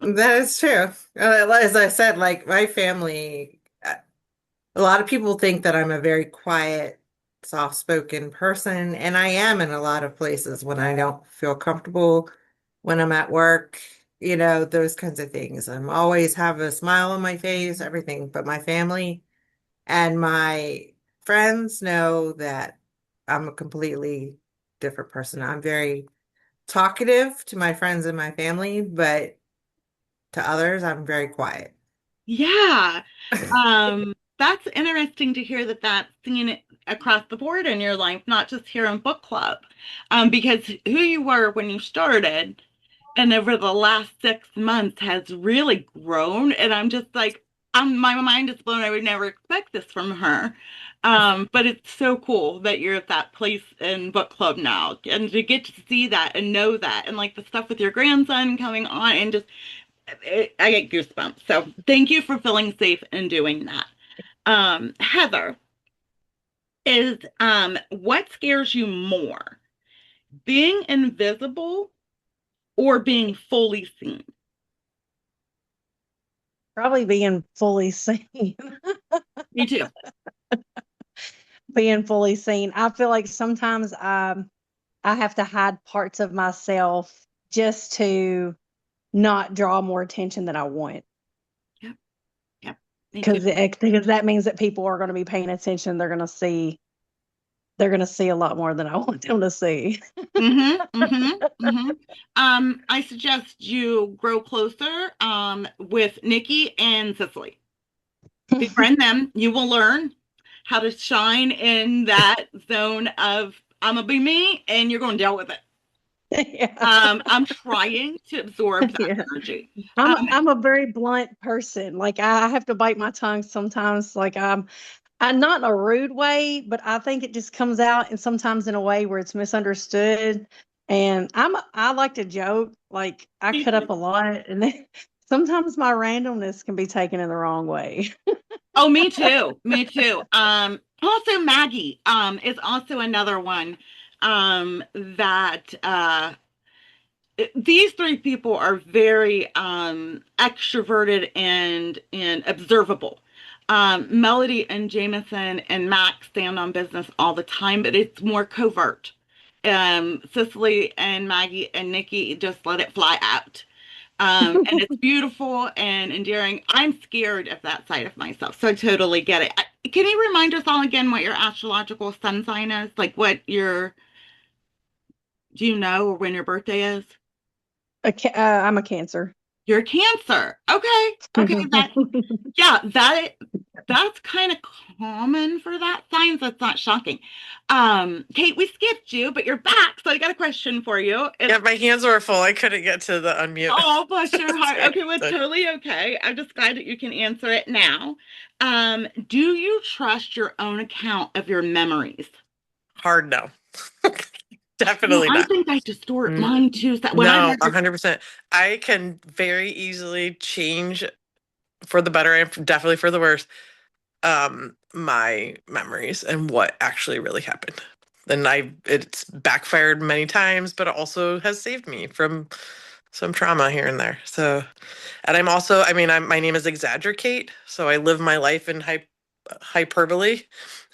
That is true. As I said, like my family, a lot of people think that I'm a very quiet, soft-spoken person, and I am in a lot of places when I don't feel comfortable, when I'm at work, those kinds of things. I'm always have a smile on my face, everything, but my family and my friends know that I'm a completely different person. I'm very talkative to my friends and my family, but to others, I'm very quiet.
Yeah. That's interesting to hear that that's seen across the board in your life, not just here in book club. Because who you were when you started and over the last 6 months has really grown. And I'm just like, my mind is blown. I would never expect this from her. But it's so cool that you're at that place in book club now and to get to see that and know that and like the stuff with your grandson coming on and just I get goosebumps. So thank you for feeling safe and doing that. Heather, is what scares you more? Being invisible or being fully seen?
Probably being fully seen.
Me too.
Being fully seen. I feel like sometimes I have to hide parts of myself just to not draw more attention than I want.
Yep. Yep. Me too.
Because that means that people are going to be paying attention. They're going to see a lot more than I want them to see.
I suggest you grow closer with Nikki and Cicely. Befriend them. You will learn how to shine in that zone of I'm gonna be me and you're gonna deal with it.
Yeah.
I'm trying to absorb that
Yeah.
energy.
I'm a very blunt person. Like I have to bite my tongue sometimes. Like I'm not in a rude way, but I think it just comes out and sometimes in a way where it's misunderstood. And I like to joke. Like I cut up a lot, and then sometimes my randomness can be taken in the wrong way.
Oh, me too. Me too. Also Maggie is also another one that these three people are very extroverted and observable. Melody and Jameson and Max stand on business all the time, but it's more covert. Cicely and Maggie and Nikki just let it fly out. And it's beautiful and endearing. I'm scared of that side of myself, so I totally get it. Can you remind us all again what your astrological sun sign is? Like do you know, or when your birthday is?
I'm a Cancer.
You're a Cancer. Okay. Okay. That's kind of common for that sign, so it's not shocking. Kate, we skipped you, but you're back, so I got a question for you.
Yeah, my hands were full. I couldn't get to the unmute.
Oh, bless your heart.
Sorry.
Okay, well, totally okay. I'm just glad that you can answer it now. Do you trust your own account of your memories?
Hard no. Definitely
I
not.
think I distort mine too. So when
No, 100%. I can very easily change for the better and definitely for the worse my memories and what actually really happened. And it's backfired many times, but it also has saved me from some trauma here and there. So, and I'm also, my name is Exaggerate, so I live my life in hyperbole.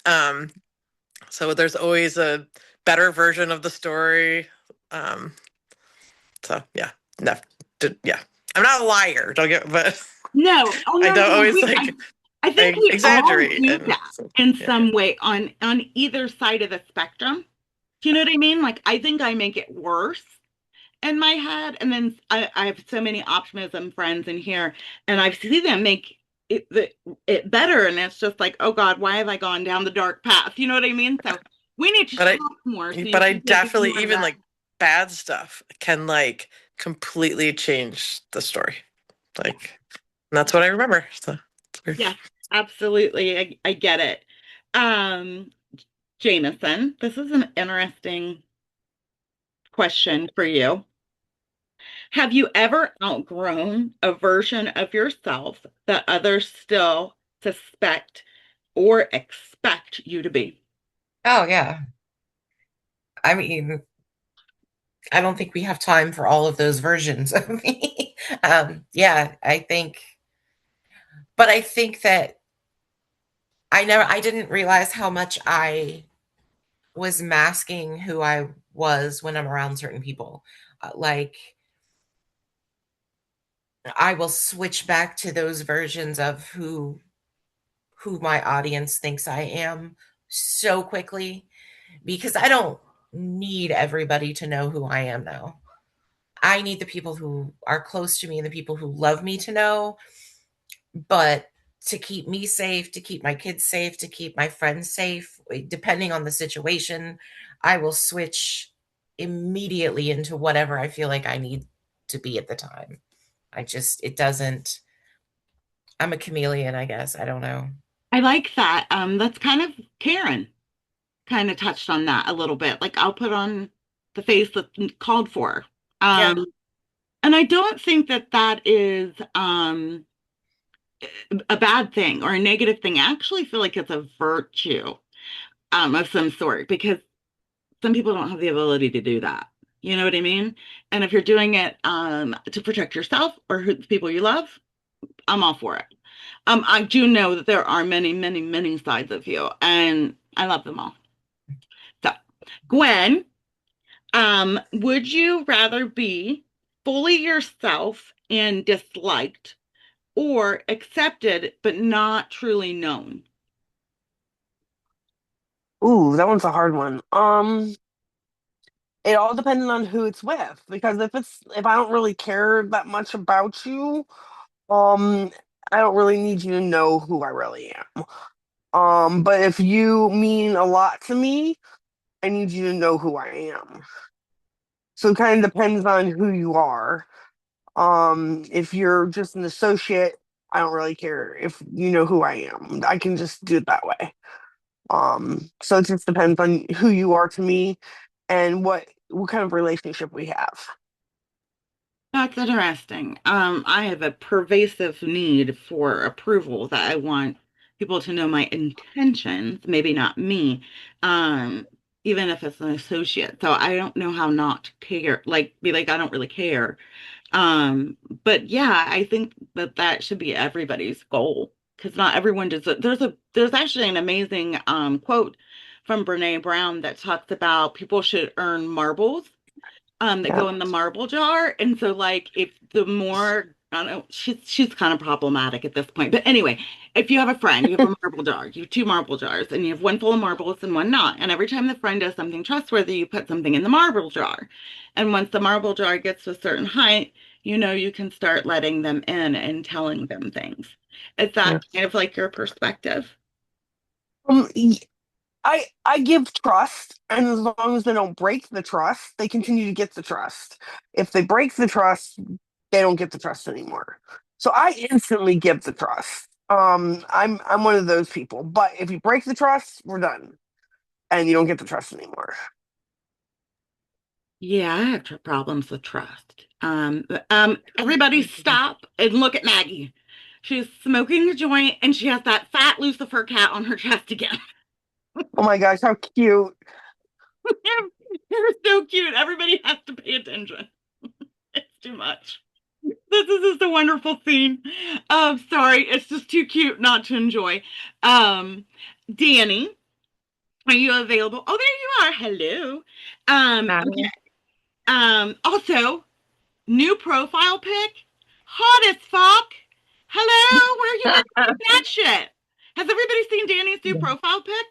So there's always a better version of the story. So yeah, no, yeah. I'm not a liar. Don't get, but
no, oh
I
no,
don't
no,
always like.
I think we all
exaggerate
do that in some way on either side of the spectrum. Do you know what I mean? Like I think I make it worse in my head, and then I have so many optimism friends in here, and I see them make it better, and it's just like, oh God, why have I gone down the dark path? You know what I mean? So we need to talk more. So
but I definitely even like bad stuff can like completely change the story. Like, and that's what I remember. So
yeah, absolutely. I get it. Jameson, this is an interesting question for you. Have you ever outgrown a version of yourself that others still suspect or expect you to be?
Oh, yeah. I mean, I don't think we have time for all of those versions of me. Yeah, but I think that I didn't realize how much I was masking who I was when I'm around certain people. Like, I will switch back to those versions of who my audience thinks I am so quickly because I don't need everybody to know who I am now. I need the people who are close to me and the people who love me to know, but to keep me safe, to keep my kids safe, to keep my friends safe, depending on the situation, I will switch immediately into whatever I feel like I need to be at the time. It doesn't, I'm a chameleon, I guess. I don't know.
I like that. That's kind of Karen kind of touched on that a little bit. Like I'll put on the face that's called for.
Yeah.
Um, and I don't think that that is a bad thing or a negative thing. I actually feel like it's a virtue of some sort because some people don't have the ability to do that. You know what I mean? And if you're doing it to protect yourself or the people you love, I'm all for it. I do know that there are many, many, many sides of you, and I love them all. So, Gwen, would you rather be fully yourself and disliked or accepted but not truly known?
Ooh, that one's a hard one. It all depends on who it's with because if I don't really care that much about you, um, I don't really need you to know who I really am. But if you mean a lot to me, I need you to know who I am. So it kind of depends on who you are. If you're just an associate, I don't really care if you know who I am. I can just do it that way. So it just depends on who you are to me and what kind of relationship we have.
That's interesting. I have a pervasive need for approval that I want people to know my intentions, maybe not me, um, even if it's an associate. So I don't know how not to care, like be like, I don't really care. Um, but yeah, I think that that should be everybody's goal because not everyone does it. There's actually an amazing quote from Brene Brown that talks about people should earn marbles that
Yeah.
go in the marble jar. And so like if the more I don't know, she's kind of problematic at this point. But anyway, if you have a friend, you have a marble jar, you have two marble jars, and you have one full of marbles and one not. And every time the friend does something trustworthy, you put something in the marble jar. And once the marble jar gets to a certain height, you know you can start letting them in and telling them things. Is
Yeah.
that kind of like your perspective?
Um, y- I give trust, and as long as they don't break the trust, they continue to get the trust. If they break the trust, they don't get the trust anymore. So I instantly give the trust. I'm one of those people. But if you break the trust, we're done, and you don't get the trust anymore.
Yeah, I have problems with trust. Everybody stop and look at Maggie. She's smoking a joint and she has that fat Lucifer cat on her chest again.
Oh my gosh, how cute!
You're so cute. Everybody has to pay attention. It's too much. This is just a wonderful scene. Sorry, it's just too cute not to enjoy. Um, Danny, are you available? Oh, there you are. Hello. Okay.
Madeline.
Also, new profile pic? Hot as fuck. Hello, where you been hiding that shit? Has everybody seen Danny's new profile pic?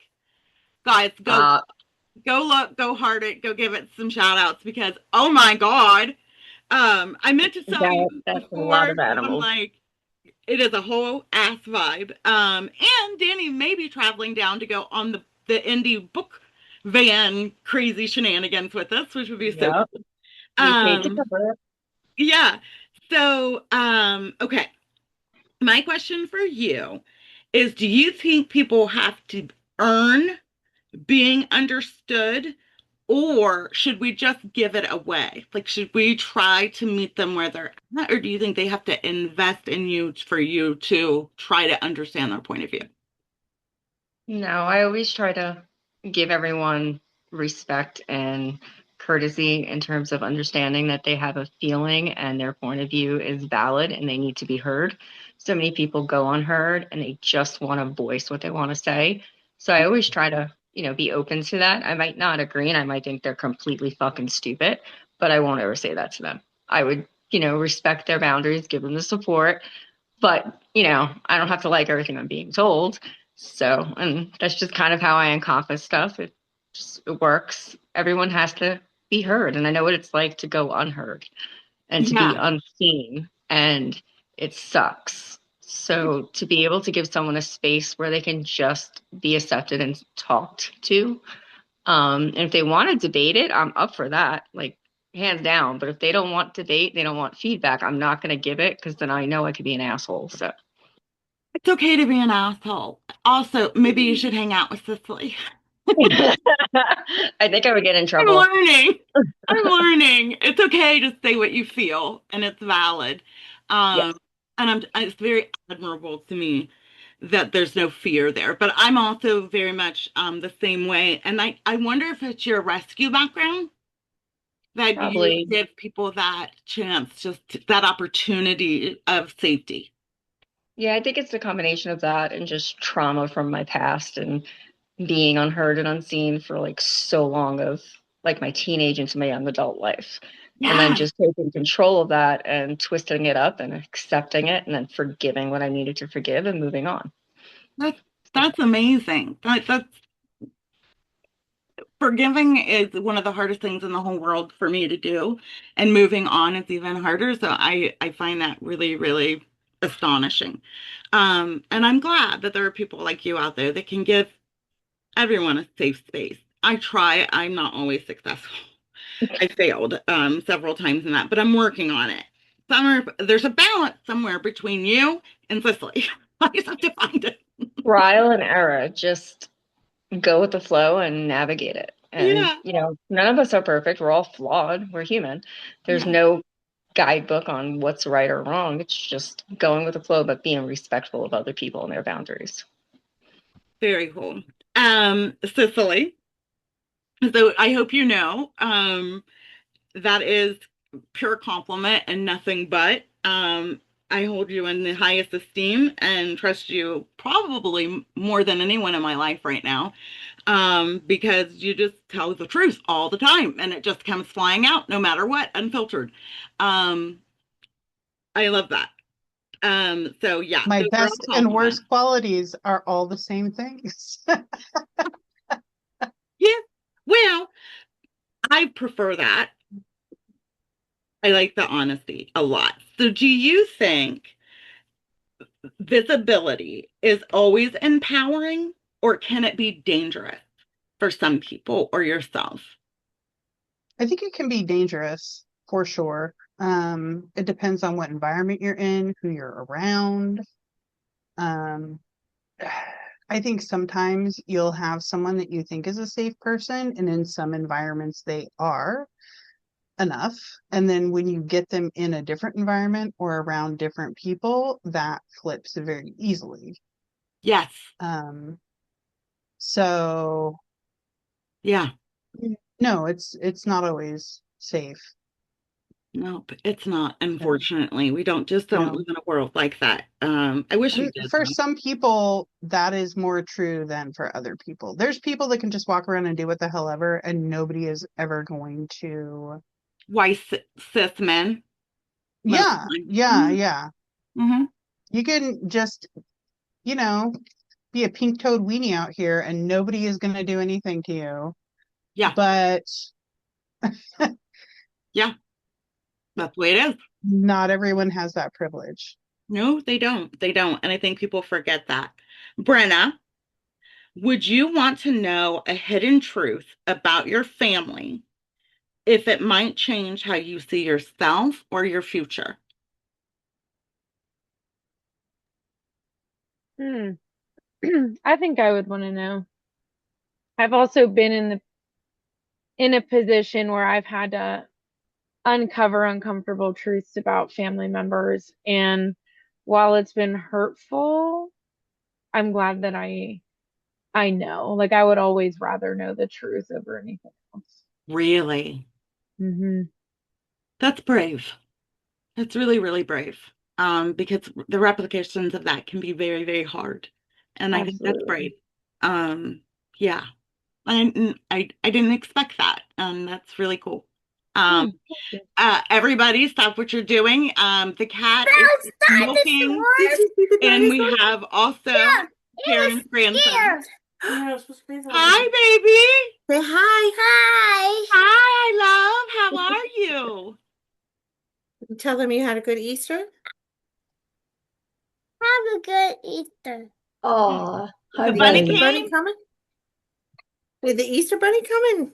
Guys,
Uh,
go look, go heart it, go give it some shout outs because oh my god. I meant to tell you
that's a lot
before,
of
but I'm
animals.
like, it is a whole ass vibe. And Danny may be traveling down to go on the indie book van crazy shenanigans with us, which would be so
Yep.
cool.
We paid to
Um,
cover it.
yeah. So, okay. My question for you is, do you think people have to earn being understood, or should we just give it away? Like, should we try to meet them where they're at, or do you think they have to invest in you for you to try to understand their point of view?
No, I always try to give everyone respect and courtesy in terms of understanding that they have a feeling and their point of view is valid and they need to be heard. So many people go unheard and they just want to voice what they want to say. So I always try to, be open to that. I might not agree and I might think they're completely fucking stupid, but I won't ever say that to them. I would, respect their boundaries, give them the support, but, I don't have to like everything I'm being told. So, and that's just kind of how I encompass stuff. It works. Everyone has to be heard. And I know what it's like to go unheard and to be
Yeah.
unseen. And it sucks. So to be able to give someone a space where they can just be accepted and talked to, and if they want to debate it, I'm up for that. Like, hands down. But if they don't want debate, they don't want feedback, I'm not going to give it because then I know I could be an asshole. So
It's okay to be an asshole. Also, maybe you should hang out with Cicely.
I think I would get in
I'm
trouble.
learning. I'm learning. It's okay to say what you feel, and it's valid.
Yes.
Um, it's very admirable to me that there's no fear there. But I'm also very much the same way. And I wonder if it's your rescue background that you
Probably.
give people that chance, just that opportunity of safety.
Yeah, I think it's a combination of that and just trauma from my past and being unheard and unseen for like so long of like my teenage into my young adult life. And then
Yeah,
just taking control of that and twisting it up and accepting it and then forgiving what I needed to forgive and moving on.
that's that's amazing. That's forgiving is one of the hardest things in the whole world for me to do, and moving on is even harder. So I find that really, really astonishing. And I'm glad that there are people like you out there that can give everyone a safe space. I try. I'm not always successful. I failed several times in that, but I'm working on it. There's a balance somewhere between you and Cicely. I just have to find it.
Trial and error, just go with the flow and navigate it. And,
Yeah,
none of us are perfect. We're all flawed. We're human. There's
yeah,
no guidebook on what's right or wrong. It's just going with the flow, but being respectful of other people and their boundaries.
very cool. Cicely. So I hope you know that is pure compliment and nothing but. I hold you in the highest esteem and trust you probably more than anyone in my life right now, because you just tell the truth all the time and it just comes flying out no matter what, unfiltered. Um, I love that. So yeah,
My
those are all
best and
compliments.
worst qualities are all the same things.
Yeah, well, I prefer that. I like the honesty a lot. So do you think visibility is always empowering, or can it be dangerous for some people or yourself?
I think it can be dangerous for sure. It depends on what environment you're in, who you're around. Um, I think sometimes you'll have someone that you think is a safe person, and in some environments they are enough. And then when you get them in a different environment or around different people, that flips very easily.
Yes.
Um, so
Yeah.
no, it's not always safe.
Nope, it's not,
No,
unfortunately. We don't
no.
live in a world like that. I wish we
And
did
for
though.
some people, that is more true than for other people. There's people that can just walk around and do what the hell ever, and nobody is ever going to.
Why cis men most of
Yeah,
the
yeah,
time.
yeah.
Hmm.
You can just, you know, be a pink toed weenie out here, and nobody is going to do anything to you.
Yeah,
But
yeah, that's the way it is.
not everyone has that privilege.
No, they don't. They don't. And I think people forget that. Brenna, would you want to know a hidden truth about your family if it might change how you see yourself or your future?
Hmm. I think I would want to know. I've also been in a position where I've had to uncover uncomfortable truths about family members, and while it's been hurtful, I'm glad that I know. Like I would always rather know the truth over anything else.
Really?
Hmm.
That's brave. That's really, really brave. Because the replications of that can be very, very hard. And I think that's
Absolutely.
brave. Um, yeah. I didn't expect that. That's really cool. Um,
Hmm, thank you.
Everybody stop what you're doing. The cat is
Now start the
smoking,
sword.
Did you see the
and we
dinosaur?
have also
Yeah, it was
Karen's grandson.
scared.
Yeah, I was supposed to be
Hi,
there.
baby.
Say hi.
Hi.
Hi, love. How are you?
Tell them you had a good Easter.
Have a good Easter.
Aw,
The
hi,
Did
bunny
Easter
buddy.
Bunny
came?
coming? Did the Easter Bunny come and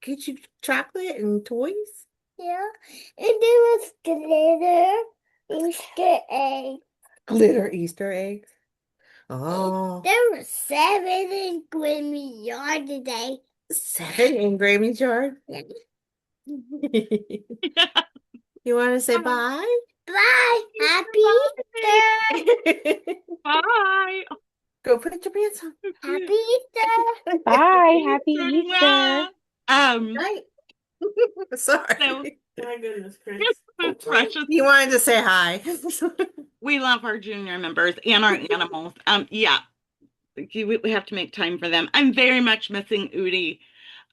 get you chocolate and toys?
Yeah, and there was glitter, Easter egg.
Glitter Easter eggs. Oh,
There were 7 in Grimmy yard today.
7 in Grammy's yard.
Yeah.
You want to say bye?
Bye. Happy Easter.
Bye.
Go put your pants on.
Happy Easter.
Bye. Happy Easter.
Um,
Night.
so
Sorry. My goodness, Chris.
precious.
You wanted to say hi.
We love our junior members and our animals. Yeah, we have to make time for them. I'm very much missing Udi,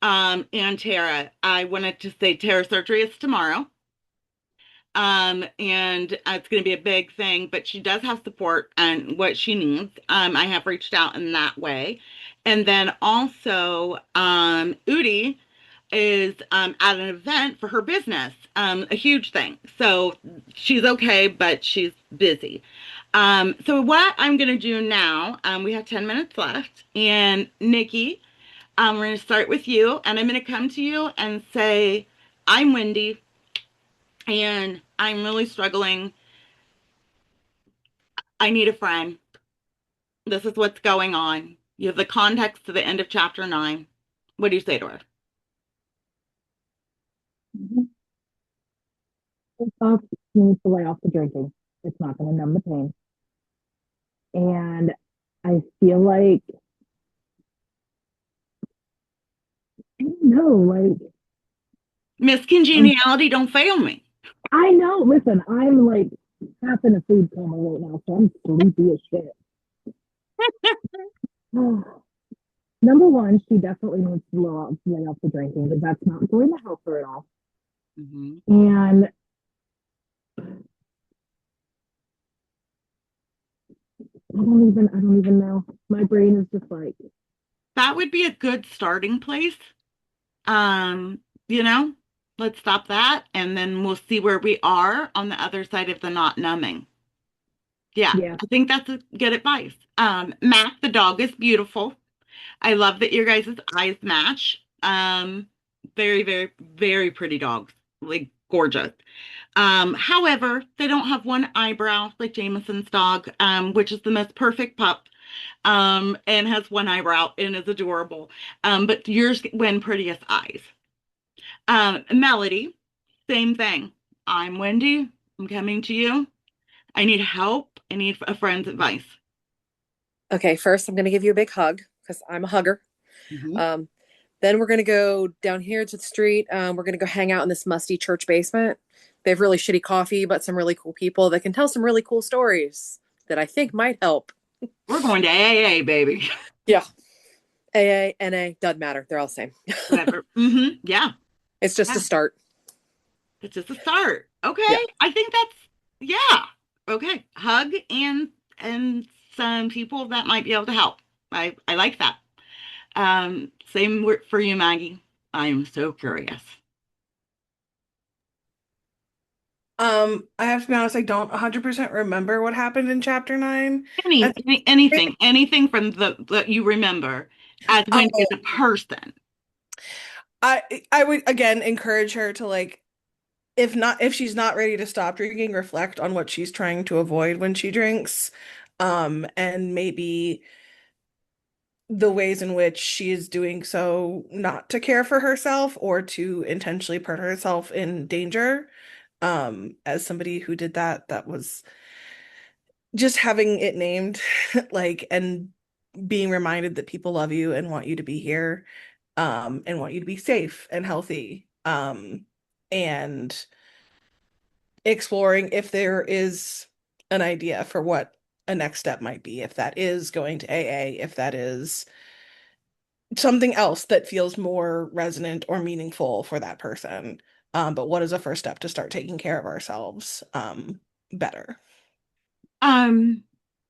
and Tara. I wanted to say Tara surgery is tomorrow. And it's going to be a big thing, but she does have support and what she needs. I have reached out in that way. And then also, Udi is at an event for her business, a huge thing. So she's okay, but she's busy. So what I'm going to do now, we have 10 minutes left. And Nikki, we're going to start with you, and I'm going to come to you and say, I'm Wendy, and I'm really struggling. I need a friend. This is what's going on. You have the context to the end of chapter 9. What do you say to her?
First off, you need to lay off the drinking. It's not going to numb the pain. And I feel like, I don't know, like,
Miss Congeniality, don't fail me.
I know, listen, I'm like half in a food coma right now, so I'm sleepy as shit. Number one, she definitely needs to lay off the drinking because that's not going to help her at all.
Mm-hmm.
And I don't even know. My brain is just like,
That would be a good starting place. Um, you know, let's stop that and then we'll see where we are on the other side of the not numbing. Yeah,
yeah,
I think that's a good advice. Mac, the dog is beautiful. I love that your guys' eyes match. Very, very, very pretty dogs. Like gorgeous. However, they don't have one eyebrow like Jameson's dog, which is the most perfect pup. And has one eyebrow and is adorable. But yours win prettiest eyes. Melody, same thing. I'm Wendy. I'm coming to you. I need help. I need a friend's advice.
Okay, first I'm going to give you a big hug because I'm a hugger.
Mhm.
Then we're going to go down here to the street. We're going to go hang out in this musty church basement. They have really shitty coffee, but some really cool people that can tell some really cool stories that I think might help.
We're going to AA, baby.
Yeah. AA, NA, doesn't matter. They're all the same.
Whatever. Yeah.
It's just
Yeah.
a start.
It's just a start. Okay.
Yeah.
I think that's yeah. Okay. Hug and some people that might be able to help. I like that. Same for you, Maggie. I am so curious.
I have to be honest, I don't 100% remember what happened in chapter 9. And
Anything from the that you remember as Wendy
oh,
as a person.
I would again encourage her to like if she's not ready to stop drinking, reflect on what she's trying to avoid when she drinks. And maybe the ways in which she is doing so not to care for herself or to intentionally put herself in danger. As somebody who did that, that was just having it named, like, and being reminded that people love you and want you to be here, and want you to be safe and healthy, and exploring if there is an idea for what a next step might be, if that is going to AA, if that is something else that feels more resonant or meaningful for that person. But what is a first step to start taking care of ourselves better?
Um,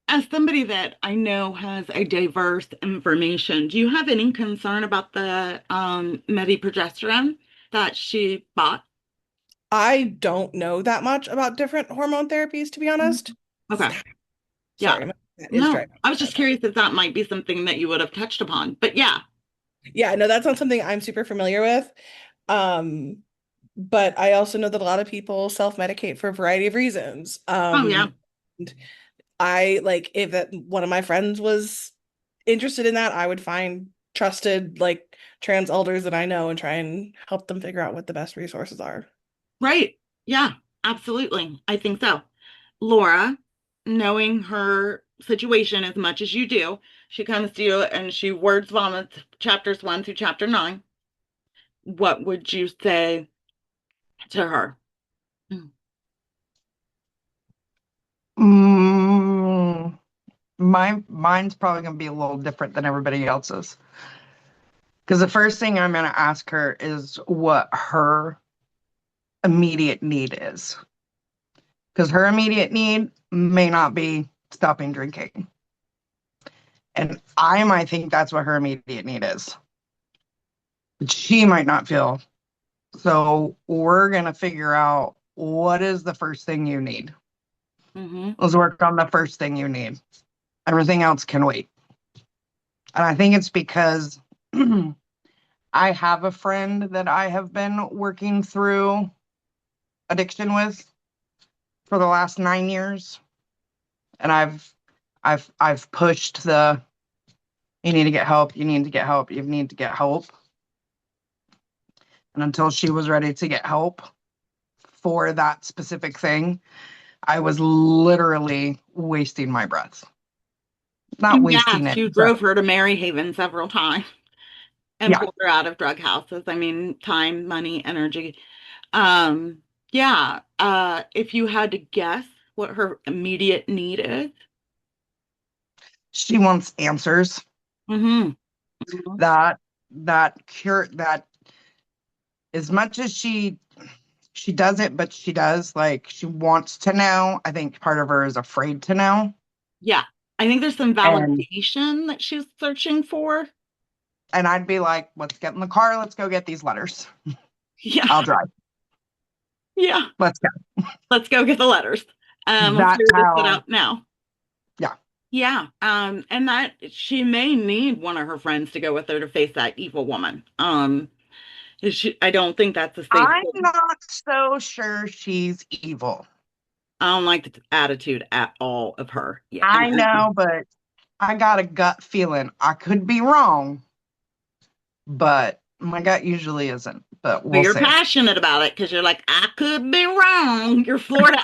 as somebody that I know has a diverse information, do you have any concern about the mediprogesterone that she bought?
I don't know that much about different hormone therapies, to be honest.
Okay. Yeah.
Sorry, that is
No,
driving.
I was just curious if that might be something that you would have touched upon. But yeah.
Yeah, no, that's not something I'm super familiar with. Um, but I also know that a lot of people self-medicate for a variety of reasons.
Oh yeah.
And I like if that one of my friends was interested in that, I would find trusted like trans elders that I know and try and help them figure out what the best resources are.
Right. Yeah, absolutely. I think so. Laura, knowing her situation as much as you do, she comes to you and she words vomits chapters 1 through chapter 9. What would you say to her?
Mm, mine's probably gonna be a little different than everybody else's. Because the first thing I'm gonna ask her is what her immediate need is. Because her immediate need may not be stopping drinking. And I might think that's what her immediate need is. But she might not feel. So we're gonna figure out what is the first thing you need.
Mm-hmm.
Let's work on the first thing you need. Everything else can wait. And I think it's because I have a friend that I have been working through addiction with for the last 9 years. And I've pushed the you need to get help, you need to get help, you need to get help. And until she was ready to get help for that specific thing, I was literally wasting my breath. Not
And yeah,
wasting it,
you
but
drove her to Maryhaven several times and
yeah.
pulled her out of drug houses. I mean, time, money, energy. Um, yeah. If you had to guess what her immediate need is.
She wants answers.
Mm-hmm.
That cure that as much as she doesn't, but she does. Like she wants to know. I think part of her is afraid to know.
Yeah. I think there's some
And
validation that she's searching for.
and I'd be like, let's get in the car, let's go get these letters.
Yeah.
I'll drive.
Yeah.
Let's go.
Let's go get the letters. Let's
That's
figure this
how
out now.
yeah.
Yeah. And that she may need one of her friends to go with her to face that evil woman. I don't think that's a safe
I'm
thing.
not so sure she's evil.
I don't like the attitude at all of her. Yeah.
I know, but I got a gut feeling. I could be wrong, but my gut usually isn't. But
But
we'll
you're
see.
passionate about it because you're like, I could be wrong. You're Florida.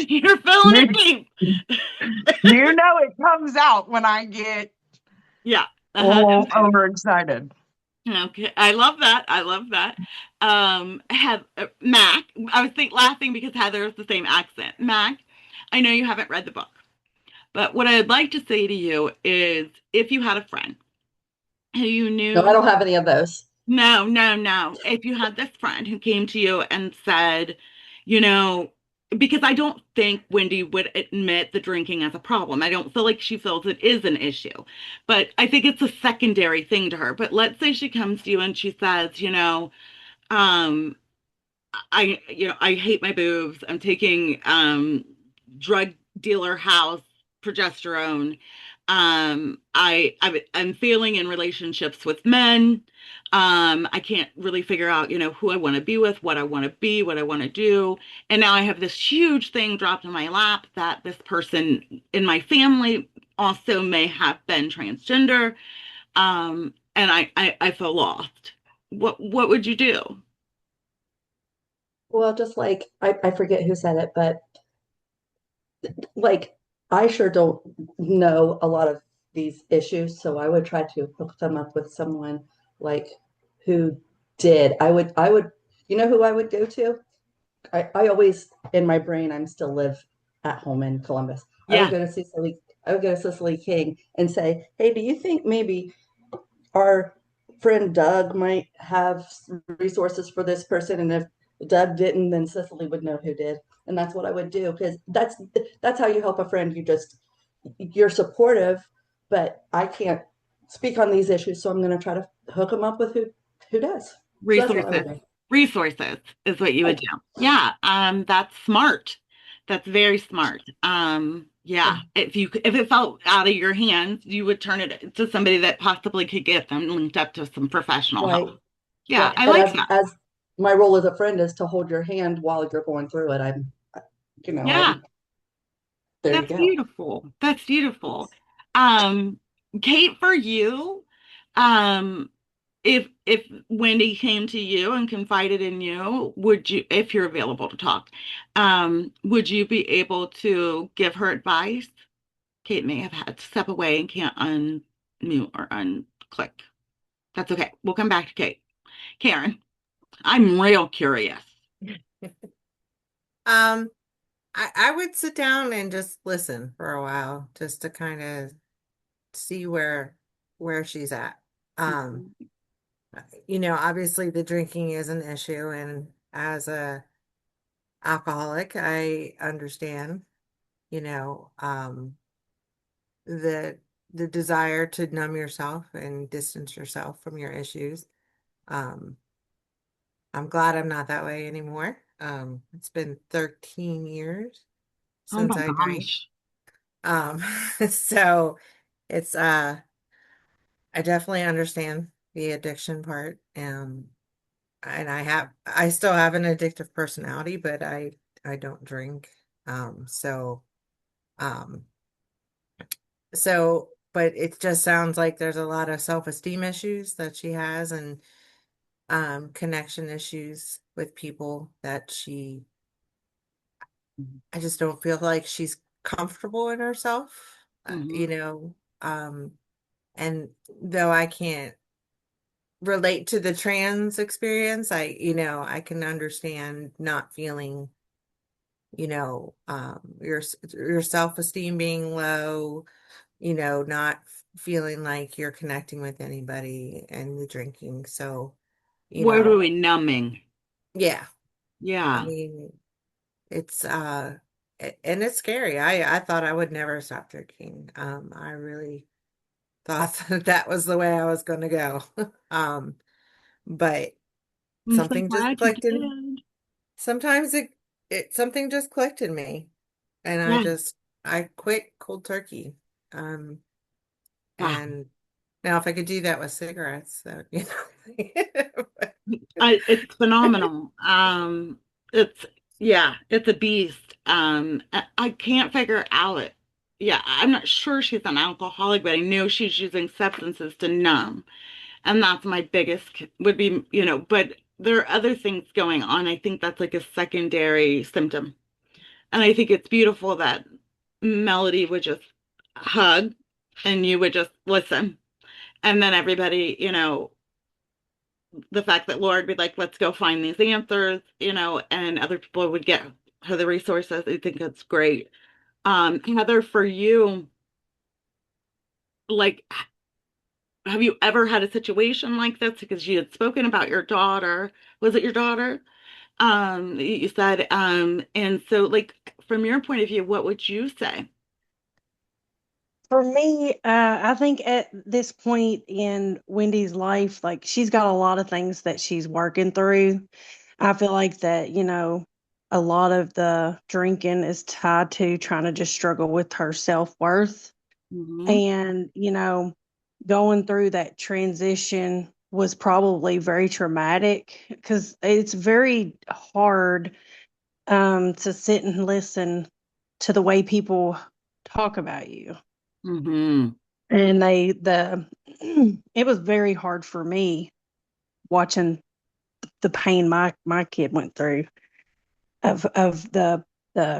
You're feeling
You,
it deep.
you know it comes out when I get
Yeah.
overexcited.
Okay. I love that. I love that. Have Mac, I was laughing because Heather has the same accent. Mac, I know you haven't read the book, but what I'd like to say to you is if you had a friend who you
No, I
knew.
don't have any of those.
No, no, no. If you had this friend who came to you and said, you know, because I don't think Wendy would admit the drinking as a problem. I don't feel like she feels it is an issue, but I think it's a secondary thing to her. But let's say she comes to you and she says, um, I hate my boobs. I'm taking drug dealer house progesterone. I'm failing in relationships with men. I can't really figure out, who I want to be with, what I want to be, what I want to do. And now I have this huge thing dropped in my lap that this person in my family also may have been transgender. And I feel lost. What would you do?
Well, just like I forget who said it, but like I sure don't know a lot of these issues, so I would try to hook them up with someone like who did. I would, you know who I would go to? I always, in my brain, I'm still live at home in Columbus. I would
Yeah.
go to Cicely, I would go to Cicely King and say, hey, do you think maybe our friend Doug might have resources for this person? And if Doug didn't, then Cicely would know who did. And that's what I would do, because that's how you help a friend. You're supportive, but I can't speak on these issues, so I'm going to try to hook them up with who does. So that's what I would
Resources.
do.
Resources is what you would
Right.
do. Yeah. That's smart. That's very smart. Yeah. If it fell out of your hands, you would turn it to somebody that possibly could get them linked up to some professional
Right.
help. Yeah,
Right.
I
And
like
as
that.
as my role as a friend is to hold your hand while you're going through it.
Yeah,
I'm there you
that's
go.
beautiful. That's beautiful. Um, Kate, for you, um, if Wendy came to you and confided in you, would you, if you're available to talk, would you be able to give her advice? Kate may have had to step away and can't unmute or unclick. That's okay. We'll come back to Kate. Karen, I'm real curious.
Um, I would sit down and just listen for a while just to kind of see where she's at. Um, Obviously the drinking is an issue, and as a alcoholic, I understand, you know, the the desire to numb yourself and distance yourself from your issues. Um, I'm glad I'm not that way anymore. It's been 13 years
Oh
since
my
I drank.
gosh.
Um, so it's I definitely understand the addiction part. And I still have an addictive personality, but I don't drink. So um but it just sounds like there's a lot of self-esteem issues that she has, and connection issues with people that I just don't feel like she's comfortable in herself. uh, you
Hmm.
know um and though I can't relate to the trans experience, I can understand not feeling, your self-esteem being low, not feeling like you're connecting with anybody, and the drinking. So, you
What are
know,
we numbing?
yeah, I
Yeah.
mean, it's and it's scary. I thought I would never stop drinking. I really thought that was the way I was going to go. Um, but
I'm so
something just
glad you
clicked in.
did.
Sometimes it something just clicked in me, and
Yeah.
I quit cold turkey. Um,
Wow.
and now if I could do that with cigarettes,
It's phenomenal. It's yeah, it's a beast. I can't figure out it. Yeah, I'm not sure she's an alcoholic, but I know she's using substances to numb, and that's my biggest would be, but there are other things going on. I think that's like a secondary symptom, and I think it's beautiful that Melody would just hug, and you would just listen, and then everybody, the fact that Laura would be like, let's go find these answers, and other people would get her the resources. I think that's great. Heather, for you, like, have you ever had a situation like this? Because you had spoken about your daughter. Was it your daughter? You said, and so like from your point of view, what would you say?
For me, I think at this point in Wendy's life, like she's got a lot of things that she's working through. I feel like that, a lot of the drinking is tied to trying to just struggle with her self-worth.
Hmm.
And, going through that transition was probably very traumatic because it's very hard to sit and listen to the way people talk about you.
Hmm.
And it was very hard for me watching the pain my kid went through of the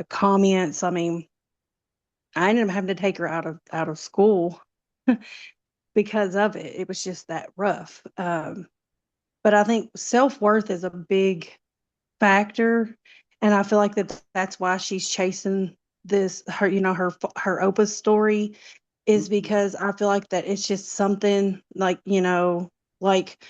comments. I mean, I ended up having to take her out of school because of it. It was just that rough. But I think self-worth is a big factor, and I feel like that's why she's chasing this her her Opus story is because I feel like that it's just something like, like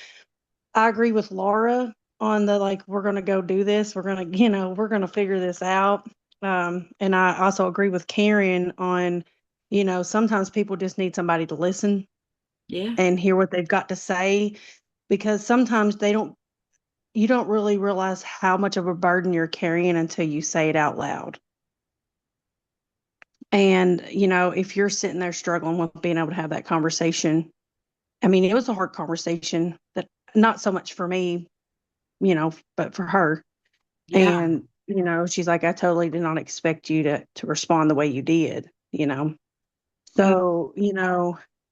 I agree with Laura on the like we're gonna go do this, we're gonna figure this out. And I also agree with Karen on, sometimes people just need somebody to listen
Yeah.
and hear what they've got to say because sometimes you don't really realize how much of a burden you're carrying until you say it out loud. And, if you're sitting there struggling with being able to have that conversation, I mean, it was a hard conversation that not so much for me, but for her.
Yeah.
And, she's like, I totally did not expect you to respond the way you did,
Mm.
So,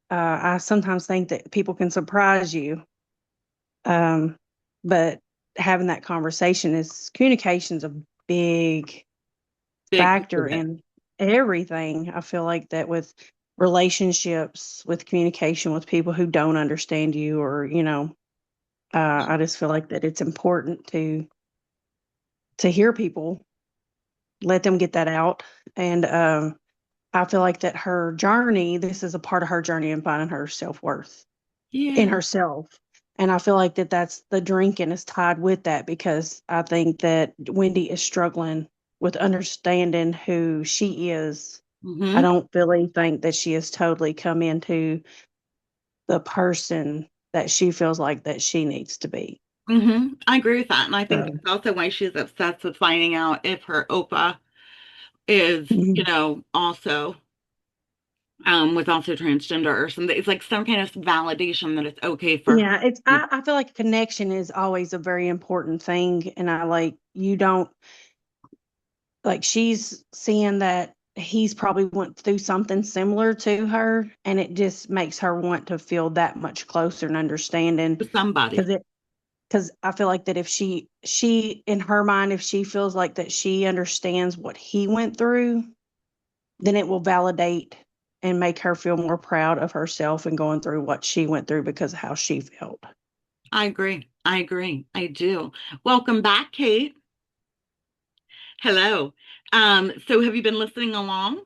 I sometimes think that people can surprise you. But having that conversation is communication's a big
Big piece
factor
of it.
in everything. I feel like that with relationships, with communication with people who don't understand you, or I just feel like that it's important to hear people, let them get that out, and I feel like that her journey, this is a part of her journey in finding her self worth in
Yeah.
herself. And I feel like that's the drinking is tied with that because I think that Wendy is struggling with understanding who she is. I
Mm-hmm.
don't really think that she has totally come into the person that she feels like that she needs to be.
Mm-hmm. I agree with that. And I think
So,
that's also why she's obsessed with finding out if her OPA is,
mhm.
also was also transgender or something. It's like some kind of validation that it's okay for her.
Yeah, I feel like connection is always a very important thing. And I like, you don't, like, she's seeing that he's probably went through something similar to her, and it just makes her want to feel that much closer and understanding
To somebody.
because I feel like that if she in her mind, if she feels like that she understands what he went through, then it will validate and make her feel more proud of herself and going through what she went through because of how she felt.
I agree. I agree. I do. Welcome back, Kate. Hello. So have you been listening along?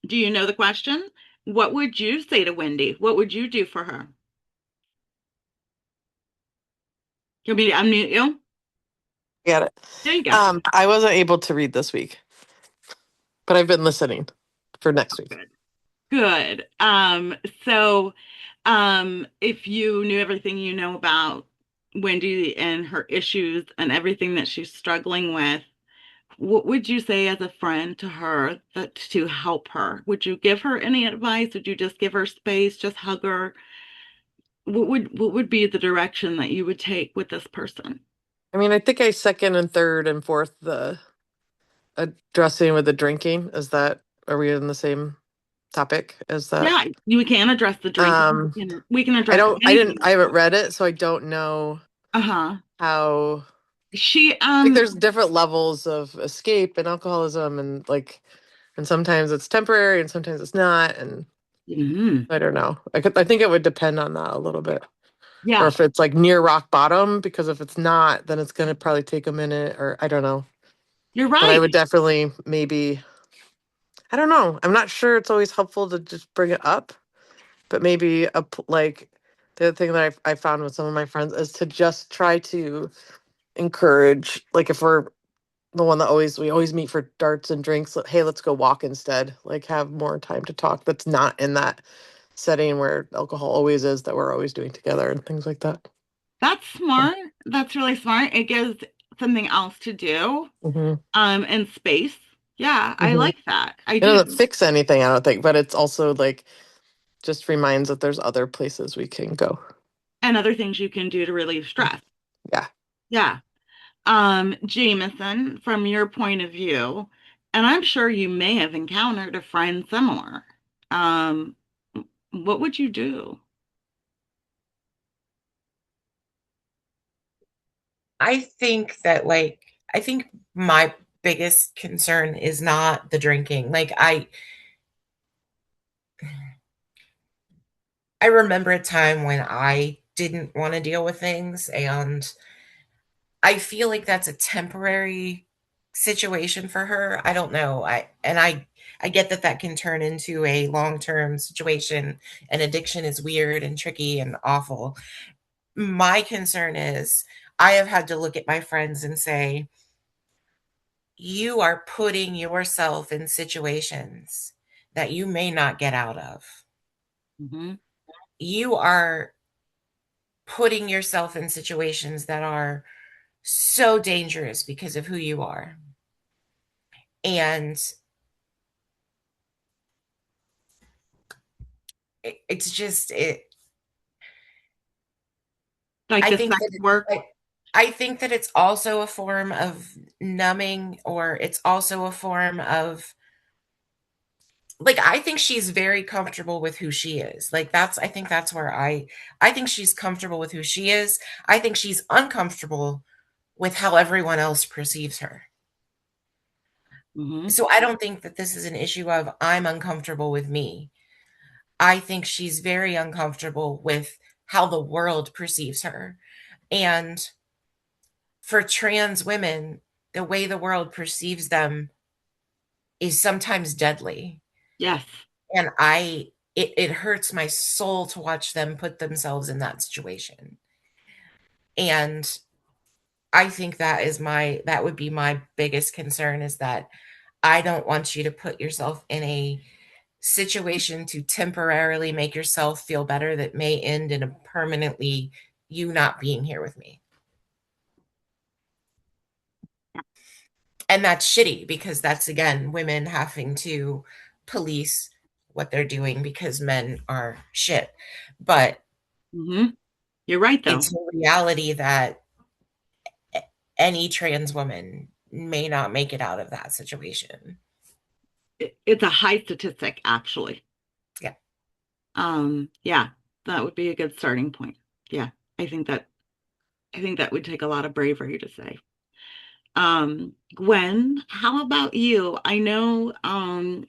Do you know the question? What would you say to Wendy? What would you do for her? You want me to unmute you?
Get it.
There you go.
I wasn't able to read this week, but I've been listening for next week.
Good. Good. So if you knew everything you know about Wendy and her issues and everything that she's struggling with, what would you say as a friend to her that to help her? Would you give her any advice? Would you just give her space, just hug her? What would be the direction that you would take with this person?
I mean, I think I second and third and fourth the addressing with the drinking. Is that, are we in the same topic as that?
Yeah, you can address the drinking.
Um,
We can address anything.
I haven't read it, so I don't know
Uh-huh.
how,
She
like, there's different levels of escape and alcoholism, and like, and sometimes it's temporary and sometimes it's not. And
mhm.
I don't know. I think it would depend on that a little bit. Or
Yeah,
if it's like near rock bottom, because if it's not, then it's going to probably take a minute, or I don't know.
you're
But I
right.
would definitely maybe, I don't know. I'm not sure it's always helpful to just bring it up, but maybe like the other thing that I found with some of my friends is to just try to encourage, like if we're the one that we always meet for darts and drinks, hey, let's go walk instead. Like have more time to talk. That's not in that setting where alcohol always is, that we're always doing together and things like that.
That's smart. That's really smart. It gives something else to do.
Mm-hmm.
And space. Yeah, I
Mm-hmm.
like that. I
It
do.
doesn't fix anything, I don't think, but it's also like just reminds that there's other places we can go.
And other things you can do to relieve stress.
Yeah.
Yeah. Jameson, from your point of view, and I'm sure you may have encountered a friend similar. Um, what would you do?
I think that I think my biggest concern is not the drinking. I remember a time when I didn't want to deal with things, and I feel like that's a temporary situation for her. I don't know. I get that that can turn into a long-term situation, and addiction is weird and tricky and awful. My concern is I have had to look at my friends and say, you are putting yourself in situations that you may not get out of.
Mm-hmm.
You are putting yourself in situations that are so dangerous because of who you are. And it's just
Like
I
the
think
sex
that
work.
I think that it's also a form of numbing, or it's also a form of, like, I think she's very comfortable with who she is. Like, that's I think that's where I think she's comfortable with who she is. I think she's uncomfortable with how everyone else perceives her.
Mm-hmm.
So I don't think that this is an issue of I'm uncomfortable with me. I think she's very uncomfortable with how the world perceives her. And for trans women, the way the world perceives them is sometimes deadly.
Yes.
And it hurts my soul to watch them put themselves in that situation. And I think that would be my biggest concern, is that I don't want you to put yourself in a situation to temporarily make yourself feel better that may end in a permanently you not being here with me. And that's shitty, because that's, again, women having to police what they're doing because men are shit. But
Mm-hmm. You're right, though.
it's a reality that any trans woman may not make it out of that situation.
It's a high statistic, actually.
Yeah.
Yeah, that would be a good starting point. Yeah, I think that I think that would take a lot of bravery to say. Gwen, how about you? I know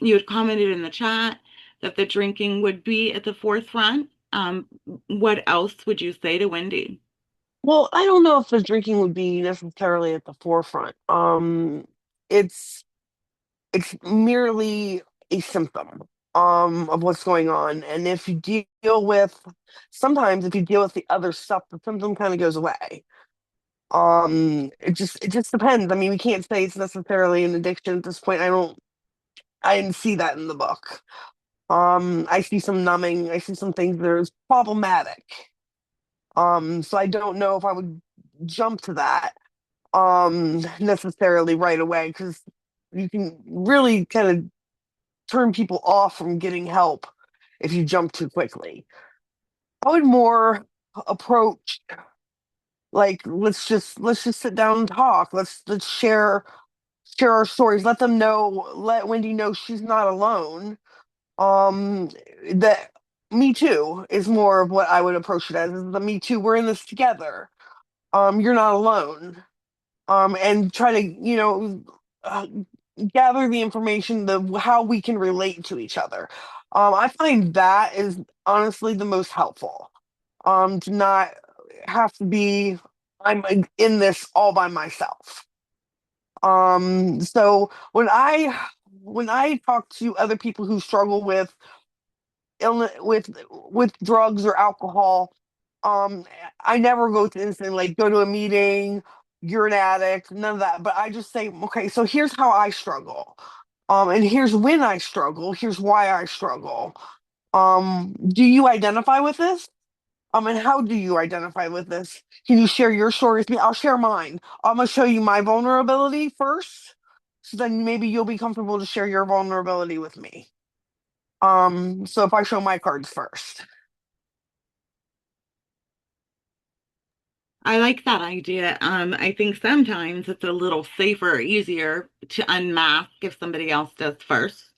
you had commented in the chat that the drinking would be at the forefront. What else would you say to Wendy?
Well, I don't know if the drinking would be necessarily at the forefront. It's it's merely a symptom of what's going on. And if you deal with sometimes if you deal with the other stuff, the symptom kind of goes away. It just depends. I mean, we can't say it's necessarily an addiction at this point. I didn't see that in the book. I see some numbing, I see some things that are problematic. So I don't know if I would jump to that necessarily right away, because you can really kind of turn people off from getting help if you jump too quickly. I would more approach, like, let's just sit down and talk. Let's share our stories. Let them know, let Wendy know she's not alone. Um that Me Too is more of what I would approach it as, is the Me Too, we're in this together. You're not alone. And try to, uh, gather the information, the how we can relate to each other. I find that is honestly the most helpful. To not have to be, I'm in this all by myself. So when I talk to other people who struggle with illness, with drugs or alcohol, um I never go to instant, like, go to a meeting, you're an addict, none of that. But I just say, okay, so here's how I struggle, and here's when I struggle, here's why I struggle. Do you identify with this? And how do you identify with this? Can you share your story with me? I'll share mine. I'm gonna show you my vulnerability first, so then maybe you'll be comfortable to share your vulnerability with me. So if I show my cards first.
I like that idea. I think sometimes it's a little safer, easier to unmask if somebody else does first.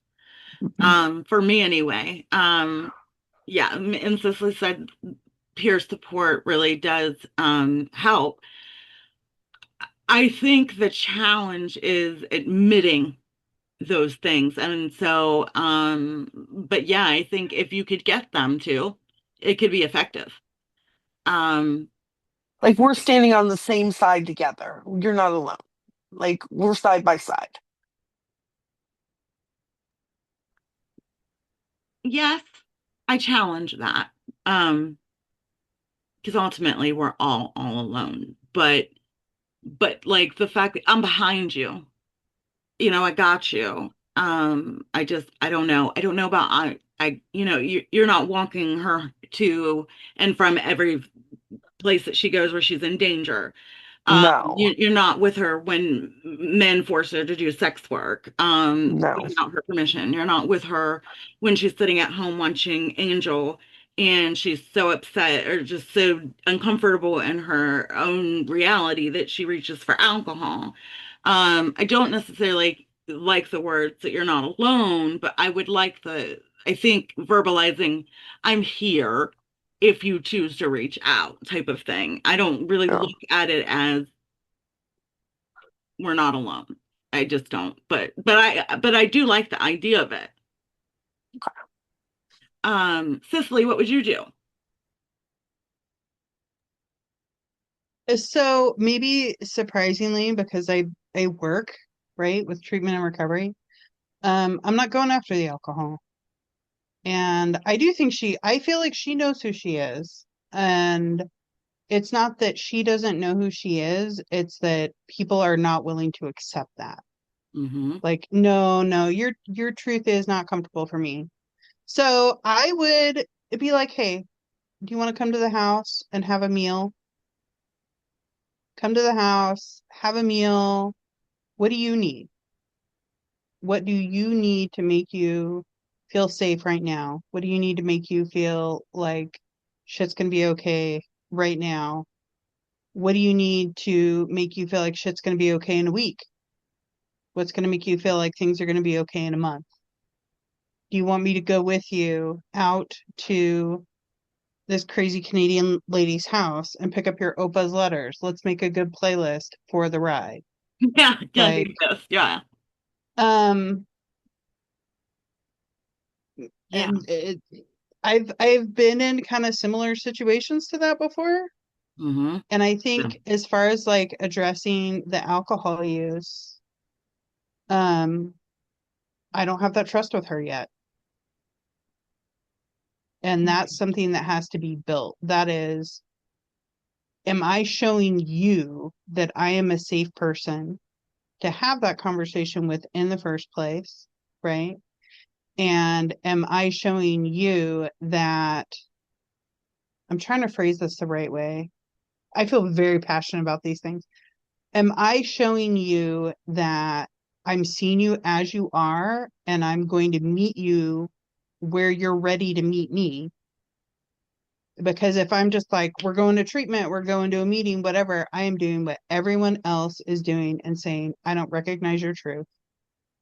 For me anyway. Yeah, and Cicely said peer support really does help. I think the challenge is admitting those things. And so, but yeah, I think if you could get them to, it could be effective. Um,
Like we're standing on the same side together. You're not alone. Like we're side by side.
yes, I challenge that. Um, because ultimately we're all alone. But like the fact that I'm behind you, I got you. I don't know. I don't know about you're not walking her to and from every place that she goes where she's in danger.
No,
You're not with her when men force her to do sex work
no,
without her permission. You're not with her when she's sitting at home watching Angel and she's so upset or just so uncomfortable in her own reality that she reaches for alcohol. I don't necessarily like the words that you're not alone, but I think verbalizing, I'm here if you choose to reach out type of thing. I don't really
no.
look at it as we're not alone. I just don't. But I do like the idea of it. Cicely, what would you do?
So maybe surprisingly, because I work, right, with treatment and recovery, I'm not going after the alcohol. And I feel like she knows who she is. And it's not that she doesn't know who she is, it's that people are not willing to accept that.
Mm-hmm.
Like, no, no, your truth is not comfortable for me. So I would be like, hey, do you want to come to the house and have a meal? Come to the house, have a meal. What do you need? What do you need to make you feel safe right now? What do you need to make you feel like shit's gonna be okay right now? What do you need to make you feel like shit's gonna be okay in a week? What's gonna make you feel like things are gonna be okay in a month? Do you want me to go with you out to this crazy Canadian lady's house and pick up your Opa's letters? Let's make a good playlist for the ride.
Yeah, yeah,
Like,
do this. Yeah.
um,
Yeah.
I've been in kind of similar situations to that before.
Mm-hmm.
And I think as far as like addressing the alcohol use, um, I don't have that trust with her yet. And that's something that has to be built. That is, am I showing you that I am a safe person to have that conversation with in the first place? Right. And am I showing you that I'm trying to phrase this the right way? I feel very passionate about these things. Am I showing you that I'm seeing you as you are and I'm going to meet you where you're ready to meet me? Because if I'm just like, we're going to treatment, we're going to a meeting, whatever, I am doing what everyone else is doing and saying, I don't recognize your truth.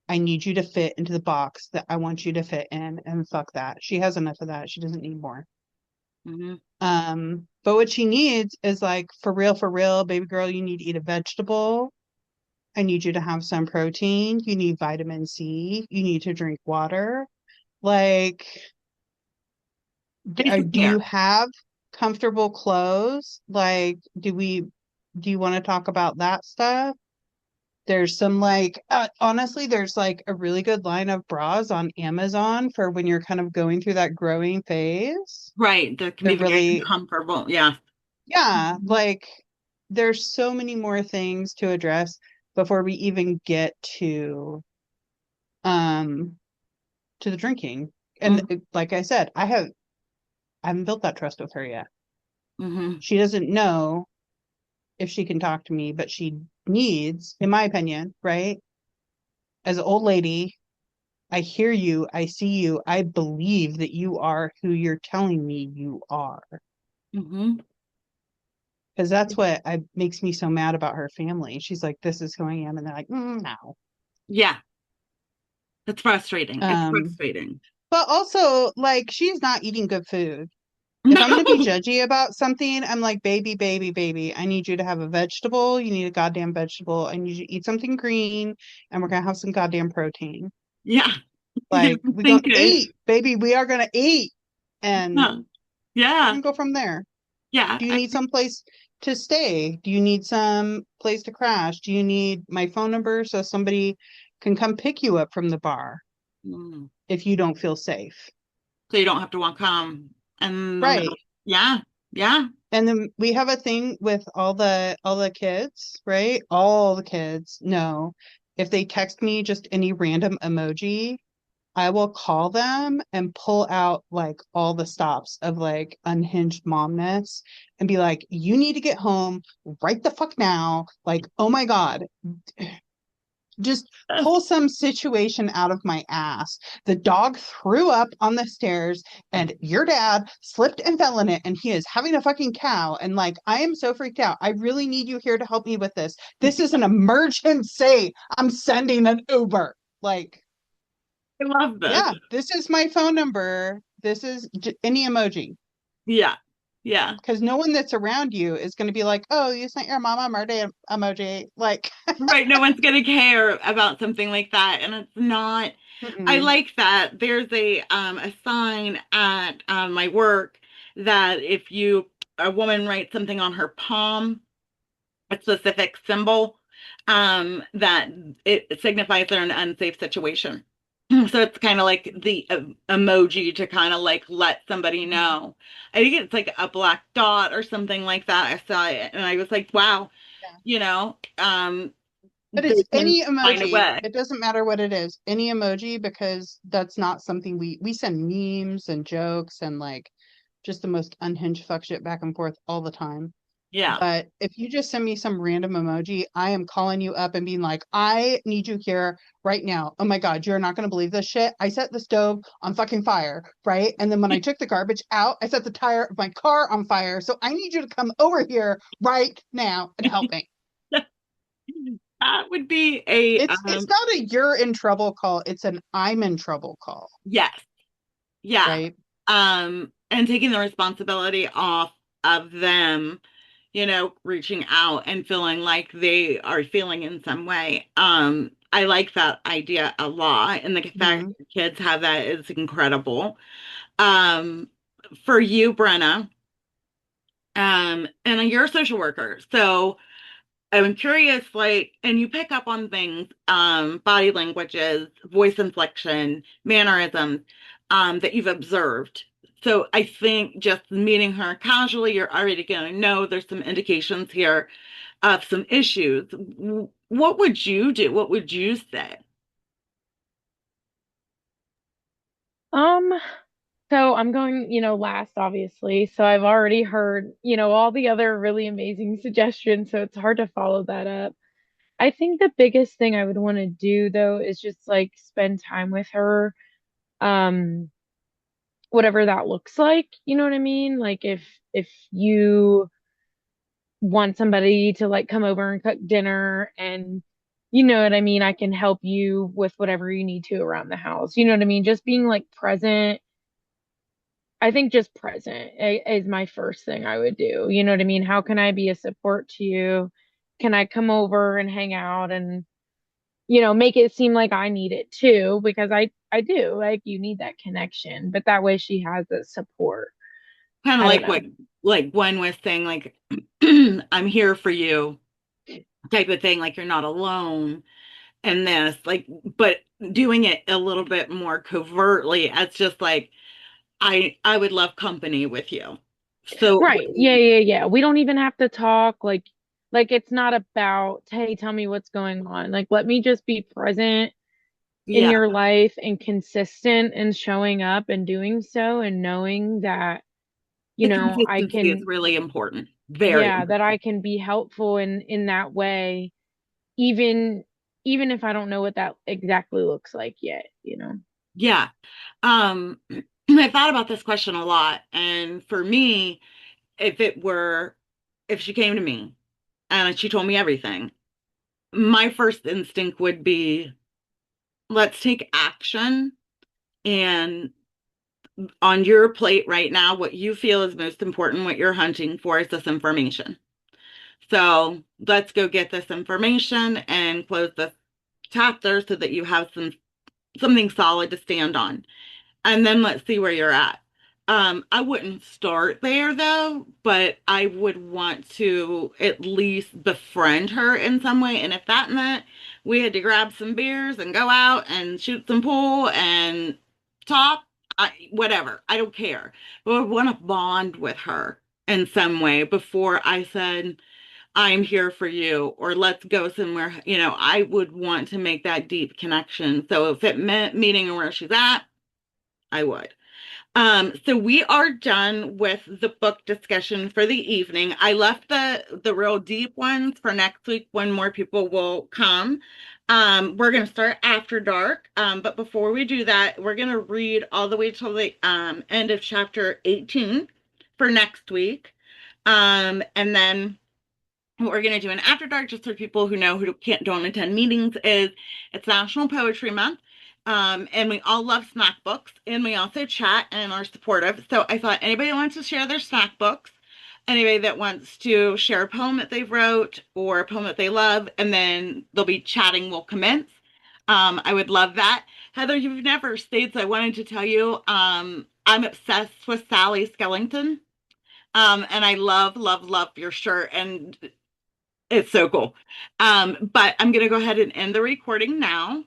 I need you to fit into the box that I want you to fit in, and fuck that. She has enough of that. She doesn't need more.
Mm-hmm.
But what she needs is like, for real, baby girl, you need to eat a vegetable. I need you to have some protein. You need vitamin C. You need to drink water. Like,
Basic
do you
care.
have comfortable clothes? Like, do you want to talk about that stuff? There's some like, honestly, there's like a really good line of bras on Amazon for when you're kind of going through that growing phase.
Right. That can
They're
be very
really,
uncomfortable. Yeah.
yeah, like there's so many more things to address before we even get um to the drinking. And
Mm-hmm.
like I said, I haven't built that trust with her yet.
Mm-hmm.
She doesn't know if she can talk to me, but she needs, in my opinion, right? As an old lady, I hear you, I see you, I believe that you are who you're telling me you are.
Mm-hmm.
Because that's what makes me so mad about her family. She's like, this is who I am. And they're like, no.
Yeah. It's frustrating. It's
Um,
frustrating.
but also, like, she's not eating good food. If I'm going to be
No.
judgy about something, I'm like, baby, baby, baby, I need you to have a vegetable. You need a goddamn vegetable. I need you to eat something green, and we're going to have some goddamn protein.
Yeah.
Like, we're going
Think
to
it.
eat, baby. We are going to eat. And
No. Yeah.
and go from there.
Yeah.
Do you need some place to stay? Do you need some place to crash? Do you need my phone number so somebody can come pick you up from the bar
Mm.
if you don't feel safe?
So you don't have to walk home in the middle.
Right.
Yeah. Yeah.
And then we have a thing with all the kids, right? All the kids know if they text me just any random emoji, I will call them and pull out like all the stops of like unhinged momness and be like, you need to get home right the fuck now. Like, oh my God, just pull some situation out of my ass. The dog threw up on the stairs and your dad slipped and fell in it and he is having a fucking cow. And like, I am so freaked out. I really need you here to help me with this. This is an emergency. I'm sending an Uber. Like,
I love this.
yeah, this is my phone number. This is any emoji.
Yeah. Yeah.
Because no one that's around you is going to be like, oh, you sent your mama murder emoji. Like,
Right. No one's gonna care about something like that. And it's not, I
mm-mm.
like that. There's a sign at my work that if you a woman writes something on her palm, a specific symbol, that it signifies they're in an unsafe situation. So it's kind of like the emoji to kind of like let somebody know. I think it's like a black dot or something like that. I saw it and I was like, wow,
Yeah.
you know,
But
they
it's
can
any
find a
emoji.
way.
It doesn't matter what it is. Any emoji, because that's not something we send memes and jokes and like just the most unhinged fuck shit back and forth all the time.
Yeah.
But if you just send me some random emoji, I am calling you up and being like, I need you here right now. Oh my God, you're not going to believe this shit. I set the stove on fucking fire, right? And then when I took the garbage out, I set the tire of my car on fire. So I need you to come over here right now and help me.
That would be a
It's not a you're in trouble call. It's an I'm in trouble call,
yes. Yeah.
right?
And taking the responsibility off of them, reaching out and feeling like they are feeling in some way. I like that idea a lot. And the fact
Hmm.
that kids have that is incredible. Um, for you, Brenna, and you're a social worker. So I'm curious, like, and you pick up on things, body languages, voice inflection, mannerisms, that you've observed. So I think just meeting her casually, you're already going to know there's some indications here of some issues. What would you do? What would you say?
Um, so I'm going, last obviously. So I've already heard, all the other really amazing suggestions, so it's hard to follow that up. I think the biggest thing I would want to do though is just like spend time with her, um, whatever that looks like, you know what I mean? Like if you want somebody to like come over and cook dinner and you know what I mean, I can help you with whatever you need to around the house. You know what I mean? Just being like present. I think just present is my first thing I would do. You know what I mean? How can I be a support to you? Can I come over and hang out and make it seem like I need it too, because I do. Like you need that connection, but that way she has the support.
Kind of
I don't
like
know.
what, like Gwen was saying, like, I'm here for you type of thing, like you're not alone in this, like, but doing it a little bit more covertly as just like, I would love company with you. So
Right. Yeah, yeah, yeah. We don't even have to talk like it's not about, hey, tell me what's going on. Like let me just be present in
yeah,
your life and consistent and showing up and doing so and knowing that,
the
I
consistency is
can,
really important. Very
yeah, that
important.
I can be helpful in that way, even even if I don't know what that exactly looks like yet.
Yeah. I thought about this question a lot. And for me, if it were, if she came to me and she told me everything, my first instinct would be, let's take action. And on your plate right now, what you feel is most important, what you're hunting for is this information. So let's go get this information and close this chapter so that you have something solid to stand on. And then let's see where you're at. I wouldn't start there though, but I would want to at least befriend her in some way. And if that meant we had to grab some beers and go out and shoot some pool and talk, whatever, I don't care. But I want to bond with her in some way before I said, I'm here for you, or let's go somewhere. I would want to make that deep connection. So if it meant meeting her where she's at, I would. So we are done with the book discussion for the evening. I left the real deep ones for next week when more people will come. We're going to start after dark. But before we do that, we're going to read all the way till the end of chapter 18 for next week. And then what we're going to do in After Dark, just for people who know who don't attend meetings, is it's National Poetry Month. And we all love snack books, and we also chat and are supportive. So I thought anybody that wants to share their snack books, anybody that wants to share a poem that they wrote or a poem that they love, and then they'll be chatting will commence. I would love that. Heather, you've never stayed, so I wanted to tell you I'm obsessed with Sally Skellington. And I love, love, love your shirt. And it's so cool. But I'm going to go ahead and end the recording now.